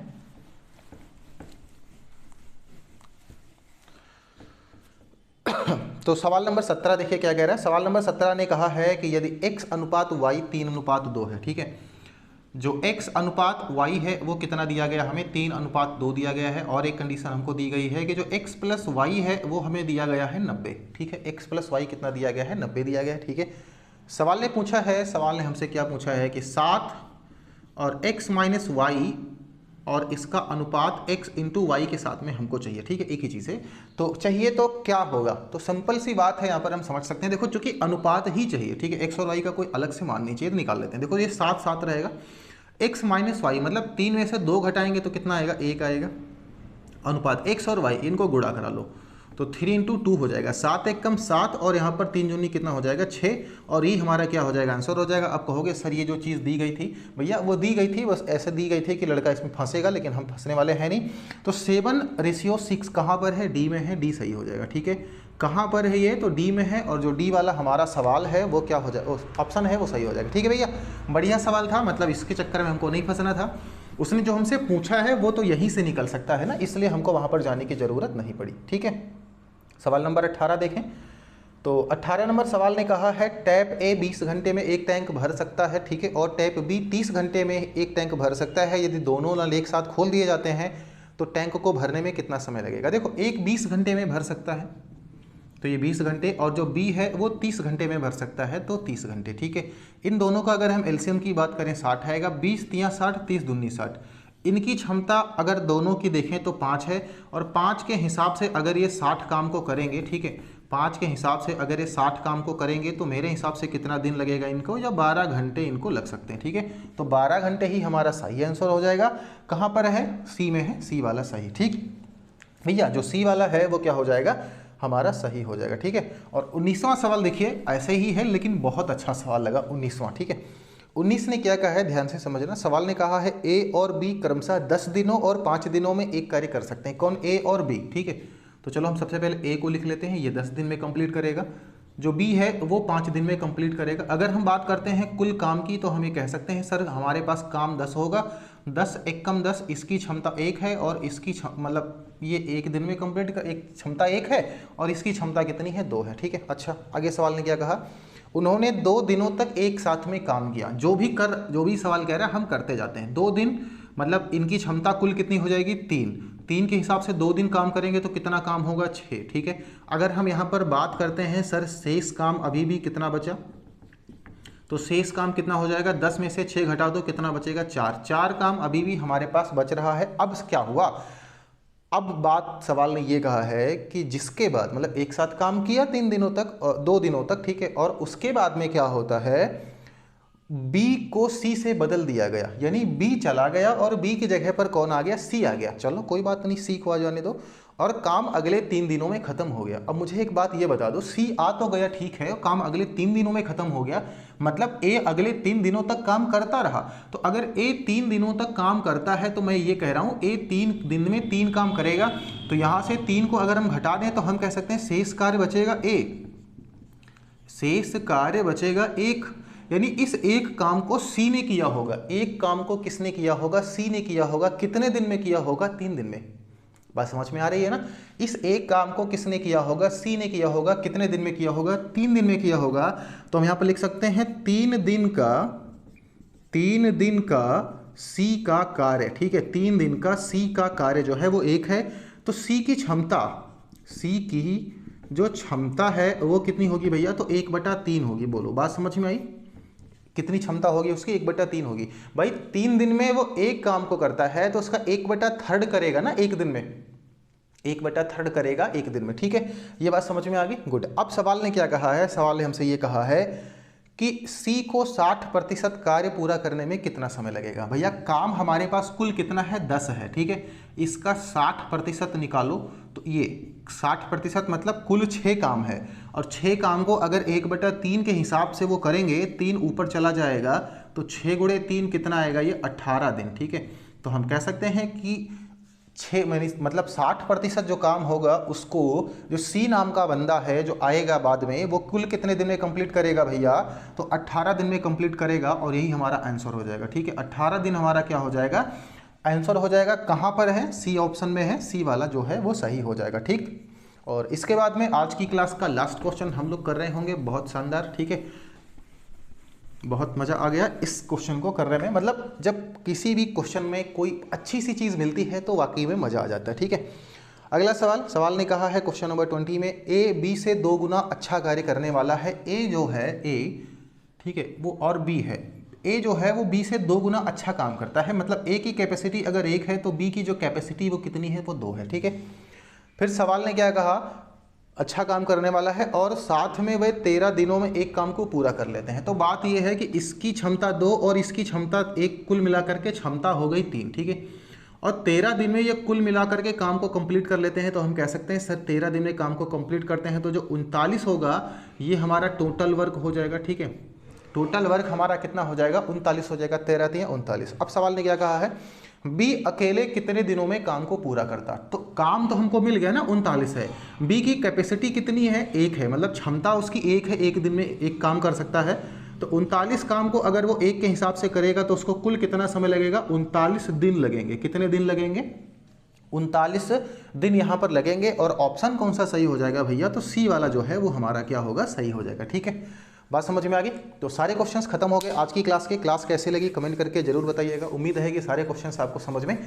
तो सवाल नंबर 17 देखिए क्या कह रहा है। सवाल नंबर 17 ने कहा है कि यदि x अनुपात y 3:2 है, ठीक है। जो x अनुपात y है वो कितना दिया गया हमें? 3:2 दिया गया है। और एक कंडीशन हमको दी गई है कि जो x प्लस वाई है वो हमें दिया गया है 90, ठीक है। x प्लस वाई कितना दिया गया है? 90 दिया गया है, ठीक है। सवाल ने पूछा है, सवाल ने हमसे क्या पूछा है कि 7 और x माइनस वाई और इसका अनुपात x इंटू वाई के साथ में हमको चाहिए, ठीक है। एक ही चीज़ है तो चाहिए, तो क्या होगा? तो सिंपल सी बात है, यहाँ पर हम समझ सकते हैं। देखो, चूंकि अनुपात ही चाहिए, ठीक है, x और y का कोई अलग से मान नहीं चाहिए, तो निकाल लेते हैं। देखो, ये 7 रहेगा। x माइनस वाई मतलब 3 में से 2 घटाएंगे तो कितना आएगा? 1 आएगा। अनुपात x और y इनको गुणा करा लो तो 3 इंटू 2 हो जाएगा। 7 एक कम 7, और यहाँ पर 3 दूनी कितना हो जाएगा? 6, और ये हमारा क्या हो जाएगा? आंसर हो जाएगा। अब कहोगे सर ये जो चीज़ दी गई थी भैया, वो दी गई थी, बस ऐसे दी गई थी कि लड़का इसमें फंसेगा, लेकिन हम फंसने वाले हैं नहीं। तो 7:6 कहाँ पर है? डी में है, डी सही हो जाएगा, ठीक है। कहाँ पर है ये, तो डी में है, और जो डी वाला हमारा सवाल है वो क्या हो जाए, ऑप्शन है वो सही हो जाएगा। ठीक है भैया, बढ़िया सवाल था, मतलब इसके चक्कर में हमको नहीं फंसना था। उसने जो हमसे पूछा है वो तो यहीं से निकल सकता है ना, इसलिए हमको वहाँ पर जाने की ज़रूरत नहीं पड़ी। ठीक है, सवाल नंबर 18 देखें। तो 18 नंबर सवाल ने कहा है टैप ए 20 घंटे में एक टैंक भर सकता है, ठीक है, और टैप बी 30 घंटे में एक टैंक भर सकता है। यदि दोनों नल एक साथ खोल दिए जाते हैं तो टैंक को भरने में कितना समय लगेगा। देखो, एक 20 घंटे में भर सकता है तो ये 20 घंटे, और जो बी है वो 30 घंटे में भर सकता है तो 30 घंटे। ठीक है, इन दोनों का अगर हम एलसीएम की बात करें 60 आएगा, 20 तियां 60, 30 दूनी 60। इनकी क्षमता अगर दोनों की देखें तो 5 है, और 5 के हिसाब से अगर ये 60 काम को करेंगे, ठीक है, 5 के हिसाब से अगर ये 60 काम को करेंगे तो मेरे हिसाब से कितना दिन लगेगा इनको, या 12 घंटे इनको लग सकते हैं। ठीक है, तो 12 घंटे ही हमारा सही आंसर हो जाएगा। कहाँ पर है, सी में है, सी वाला सही। ठीक भैया, जो सी वाला है वो क्या हो जाएगा, हमारा सही हो जाएगा। ठीक है, और 19वां सवाल देखिए, ऐसे ही है लेकिन बहुत अच्छा सवाल लगा 19वां। ठीक है, 19 ने क्या कहा है, ध्यान से समझना। सवाल ने कहा है ए और बी क्रमशः 10 दिनों और 5 दिनों में एक कार्य कर सकते हैं। कौन, ए और बी। ठीक है, तो चलो हम सबसे पहले ए को लिख लेते हैं, ये 10 दिन में कंप्लीट करेगा। जो बी है वो 5 दिन में कंप्लीट करेगा। अगर हम बात करते हैं कुल काम की तो हम ये कह सकते हैं सर हमारे पास काम 10 होगा, 10 एक कम 10, इसकी क्षमता 1 है और इसकी मतलब ये एक दिन में कंप्लीट कर, एक क्षमता 1 है और इसकी क्षमता कितनी है, 2 है। ठीक है, अच्छा आगे सवाल ने क्या कहा, उन्होंने 2 दिनों तक एक साथ में काम किया। जो भी सवाल कह रहा है हम करते जाते हैं। 2 दिन मतलब इनकी क्षमता कुल कितनी हो जाएगी, 3 के हिसाब से 2 दिन काम करेंगे तो कितना काम होगा, 6। ठीक है, अगर हम यहाँ पर बात करते हैं सर शेष काम अभी भी कितना बचा, तो शेष काम कितना हो जाएगा, 10 में से 6 घटा दो, कितना बचेगा, 4 काम अभी भी हमारे पास बच रहा है। अब क्या हुआ, अब बात सवाल ने ये कहा है कि जिसके बाद मतलब एक साथ काम किया 3 दिनों तक, 2 दिनों तक, ठीक है, और उसके बाद में क्या होता है, बी को सी से बदल दिया गया, यानी बी चला गया और बी की जगह पर कौन आ गया, सी आ गया। चलो कोई बात नहीं, सी को आ जाने दो, और काम अगले 3 दिनों में खत्म हो गया। अब मुझे एक बात ये बता दो, सी आ तो गया ठीक है, काम अगले 3 दिनों में खत्म हो गया, मतलब ए अगले 3 दिनों तक काम करता रहा। तो अगर ए 3 दिनों तक काम करता है तो मैं ये कह रहा हूं ए 3 दिन में 3 काम करेगा, तो यहां से 3 को अगर हम घटा दें तो हम कह सकते हैं शेष कार्य बचेगा ए, शेष कार्य बचेगा 1, यानी इस एक काम को सी ने किया होगा। एक काम को किसने किया होगा, सी ने किया होगा। कितने दिन में किया होगा, 3 दिन में। बात समझ में आ रही है ना, इस एक काम को किसने किया होगा, सी ने किया होगा। कितने दिन में किया होगा, 3 दिन में किया होगा। तो हम यहां पर लिख सकते हैं 3 दिन का सी का कार्य, ठीक है, 3 दिन का सी का कार्य जो है वो 1 है। तो सी की क्षमता, सी की जो क्षमता है वो कितनी होगी भैया, तो 1/3 होगी। बोलो बात समझ में आई, कितनी क्षमता होगी उसकी, 1/3 होगी। भाई 3 दिन में वो एक काम को करता है तो उसका 1/3 करेगा ना एक दिन में, 1/3 करेगा एक दिन में। ठीक है, ये बात समझ में आ गई, गुड। अब सवाल ने क्या कहा है, सवाल ने हमसे ये कहा है कि सी को 60% कार्य पूरा करने में कितना समय लगेगा। भैया काम हमारे पास कुल कितना है, 10 है, ठीक है, इसका 60% निकालो, तो ये 60% मतलब कुल 6 काम है, और 6 काम को अगर 1/3 के हिसाब से वो करेंगे, 3 ऊपर चला जाएगा तो 6 × 3 कितना आएगा, ये 18 दिन। ठीक है, तो हम कह सकते हैं कि 6 मतलब 60% जो काम होगा उसको जो सी नाम का बंदा है जो आएगा बाद में, वो कुल कितने दिन में कंप्लीट करेगा भैया, तो 18 दिन में कंप्लीट करेगा, और यही हमारा आंसर हो जाएगा। ठीक है, 18 दिन हमारा क्या हो जाएगा, आंसर हो जाएगा। कहाँ पर है, सी ऑप्शन में है, सी वाला जो है वो सही हो जाएगा। ठीक, और इसके बाद में आज की क्लास का लास्ट क्वेश्चन हम लोग कर रहे होंगे, बहुत शानदार। ठीक है, बहुत मज़ा आ गया इस क्वेश्चन को करने में, मतलब जब किसी भी क्वेश्चन में कोई अच्छी सी चीज़ मिलती है तो वाकई में मज़ा आ जाता है। ठीक है, अगला सवाल ने कहा है क्वेश्चन नंबर 20 में, ए बी से 2 गुना अच्छा कार्य करने वाला है। ए जो है, ए ठीक है वो, और बी है, ए जो है वो बी से 2 गुना अच्छा काम करता है, मतलब ए की कैपेसिटी अगर 1 है तो बी की जो कैपेसिटी वो कितनी है, वो 2 है। ठीक है, फिर सवाल ने क्या कहा, अच्छा काम करने वाला है और साथ में वह 13 दिनों में एक काम को पूरा कर लेते हैं। तो बात यह है कि इसकी क्षमता 2 और इसकी क्षमता 1, कुल मिलाकर के क्षमता हो गई 3। ठीक है, और 13 दिन में ये कुल मिलाकर के काम को कंप्लीट कर लेते हैं, तो हम कह सकते हैं सर 13 दिन में काम को कंप्लीट करते हैं तो जो 39 होगा ये हमारा टोटल वर्क हो जाएगा। ठीक है, टोटल वर्क हमारा कितना हो जाएगा, 39 हो जाएगा, 13 × 3 = 39। अब सवाल ने क्या कहा है, बी अकेले कितने दिनों में काम को पूरा करता। तो काम तो हमको मिल गया ना, 39 है। बी की कैपेसिटी कितनी है, 1 है, मतलब क्षमता उसकी 1 है, एक दिन में एक काम कर सकता है। तो 39 काम को अगर वो 1 के हिसाब से करेगा तो उसको कुल कितना समय लगेगा, 39 दिन लगेंगे। कितने दिन लगेंगे, 39 दिन यहाँ पर लगेंगे। और ऑप्शन कौन सा सही हो जाएगा भैया, तो सी वाला जो है वो हमारा क्या होगा, सही हो जाएगा। ठीक है, बात समझ में आ गई। तो सारे क्वेश्चंस खत्म हो गए आज की क्लास के। क्लास कैसे लगी कमेंट करके जरूर बताइएगा। उम्मीद है कि सारे क्वेश्चंस आपको समझ में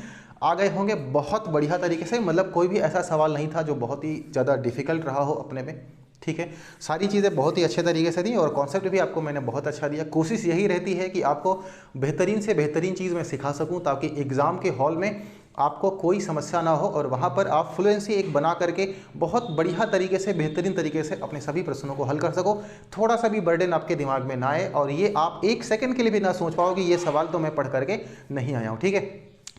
आ गए होंगे बहुत बढ़िया तरीके से। मतलब कोई भी ऐसा सवाल नहीं था जो बहुत ही ज़्यादा डिफिकल्ट रहा हो अपने में। ठीक है, सारी चीज़ें बहुत ही अच्छे तरीके से दी और कॉन्सेप्ट भी आपको मैंने बहुत अच्छा दिया। कोशिश यही रहती है कि आपको बेहतरीन से बेहतरीन चीज़ मैं सिखा सकूं, ताकि एग्ज़ाम के हॉल में आपको कोई समस्या ना हो और वहाँ पर आप फ्लुएंसी एक बना करके बहुत बढ़िया तरीके से, बेहतरीन तरीके से अपने सभी प्रश्नों को हल कर सको। थोड़ा सा भी बर्डन आपके दिमाग में ना आए और ये आप एक सेकंड के लिए भी ना सोच पाओ कि ये सवाल तो मैं पढ़ करके नहीं आया हूँ। ठीक है,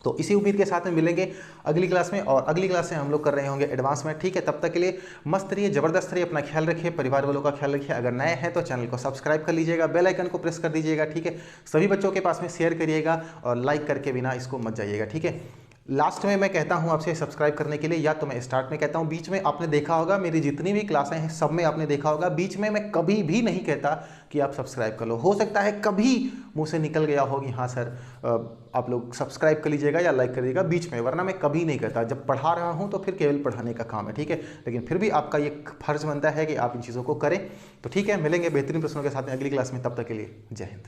तो इसी उम्मीद के साथ में मिलेंगे अगली क्लास में, और अगली क्लास में हम लोग कर रहे होंगे एडवांस में। ठीक है, तब तक के लिए मस्त रहिए, जबरदस्त रहिए, अपना ख्याल रखिए, परिवार वालों का ख्याल रखिए। अगर नए हैं तो चैनल को सब्सक्राइब कर लीजिएगा, बेल आइकन को प्रेस कर दीजिएगा। ठीक है, सभी बच्चों के पास में शेयर करिएगा और लाइक करके बिना इसको मत जाइएगा। ठीक है, लास्ट में मैं कहता हूं आपसे सब्सक्राइब करने के लिए, या तो मैं स्टार्ट में कहता हूं, बीच में आपने देखा होगा मेरी जितनी भी क्लासें हैं सब में आपने देखा होगा, बीच में मैं कभी भी नहीं कहता कि आप सब्सक्राइब कर लो। हो सकता है कभी मुंह से निकल गया हो कि हाँ सर आप लोग सब्सक्राइब कर लीजिएगा या लाइक कर लीजिएगा बीच में, वरना मैं कभी नहीं कहता। जब पढ़ा रहा हूँ तो फिर केवल पढ़ाने का काम है। ठीक है, लेकिन फिर भी आपका ये फर्ज बनता है कि आप इन चीज़ों को करें। तो ठीक है, मिलेंगे बेहतरीन प्रश्नों के साथ में अगली क्लास में, तब तक के लिए जय हिंद।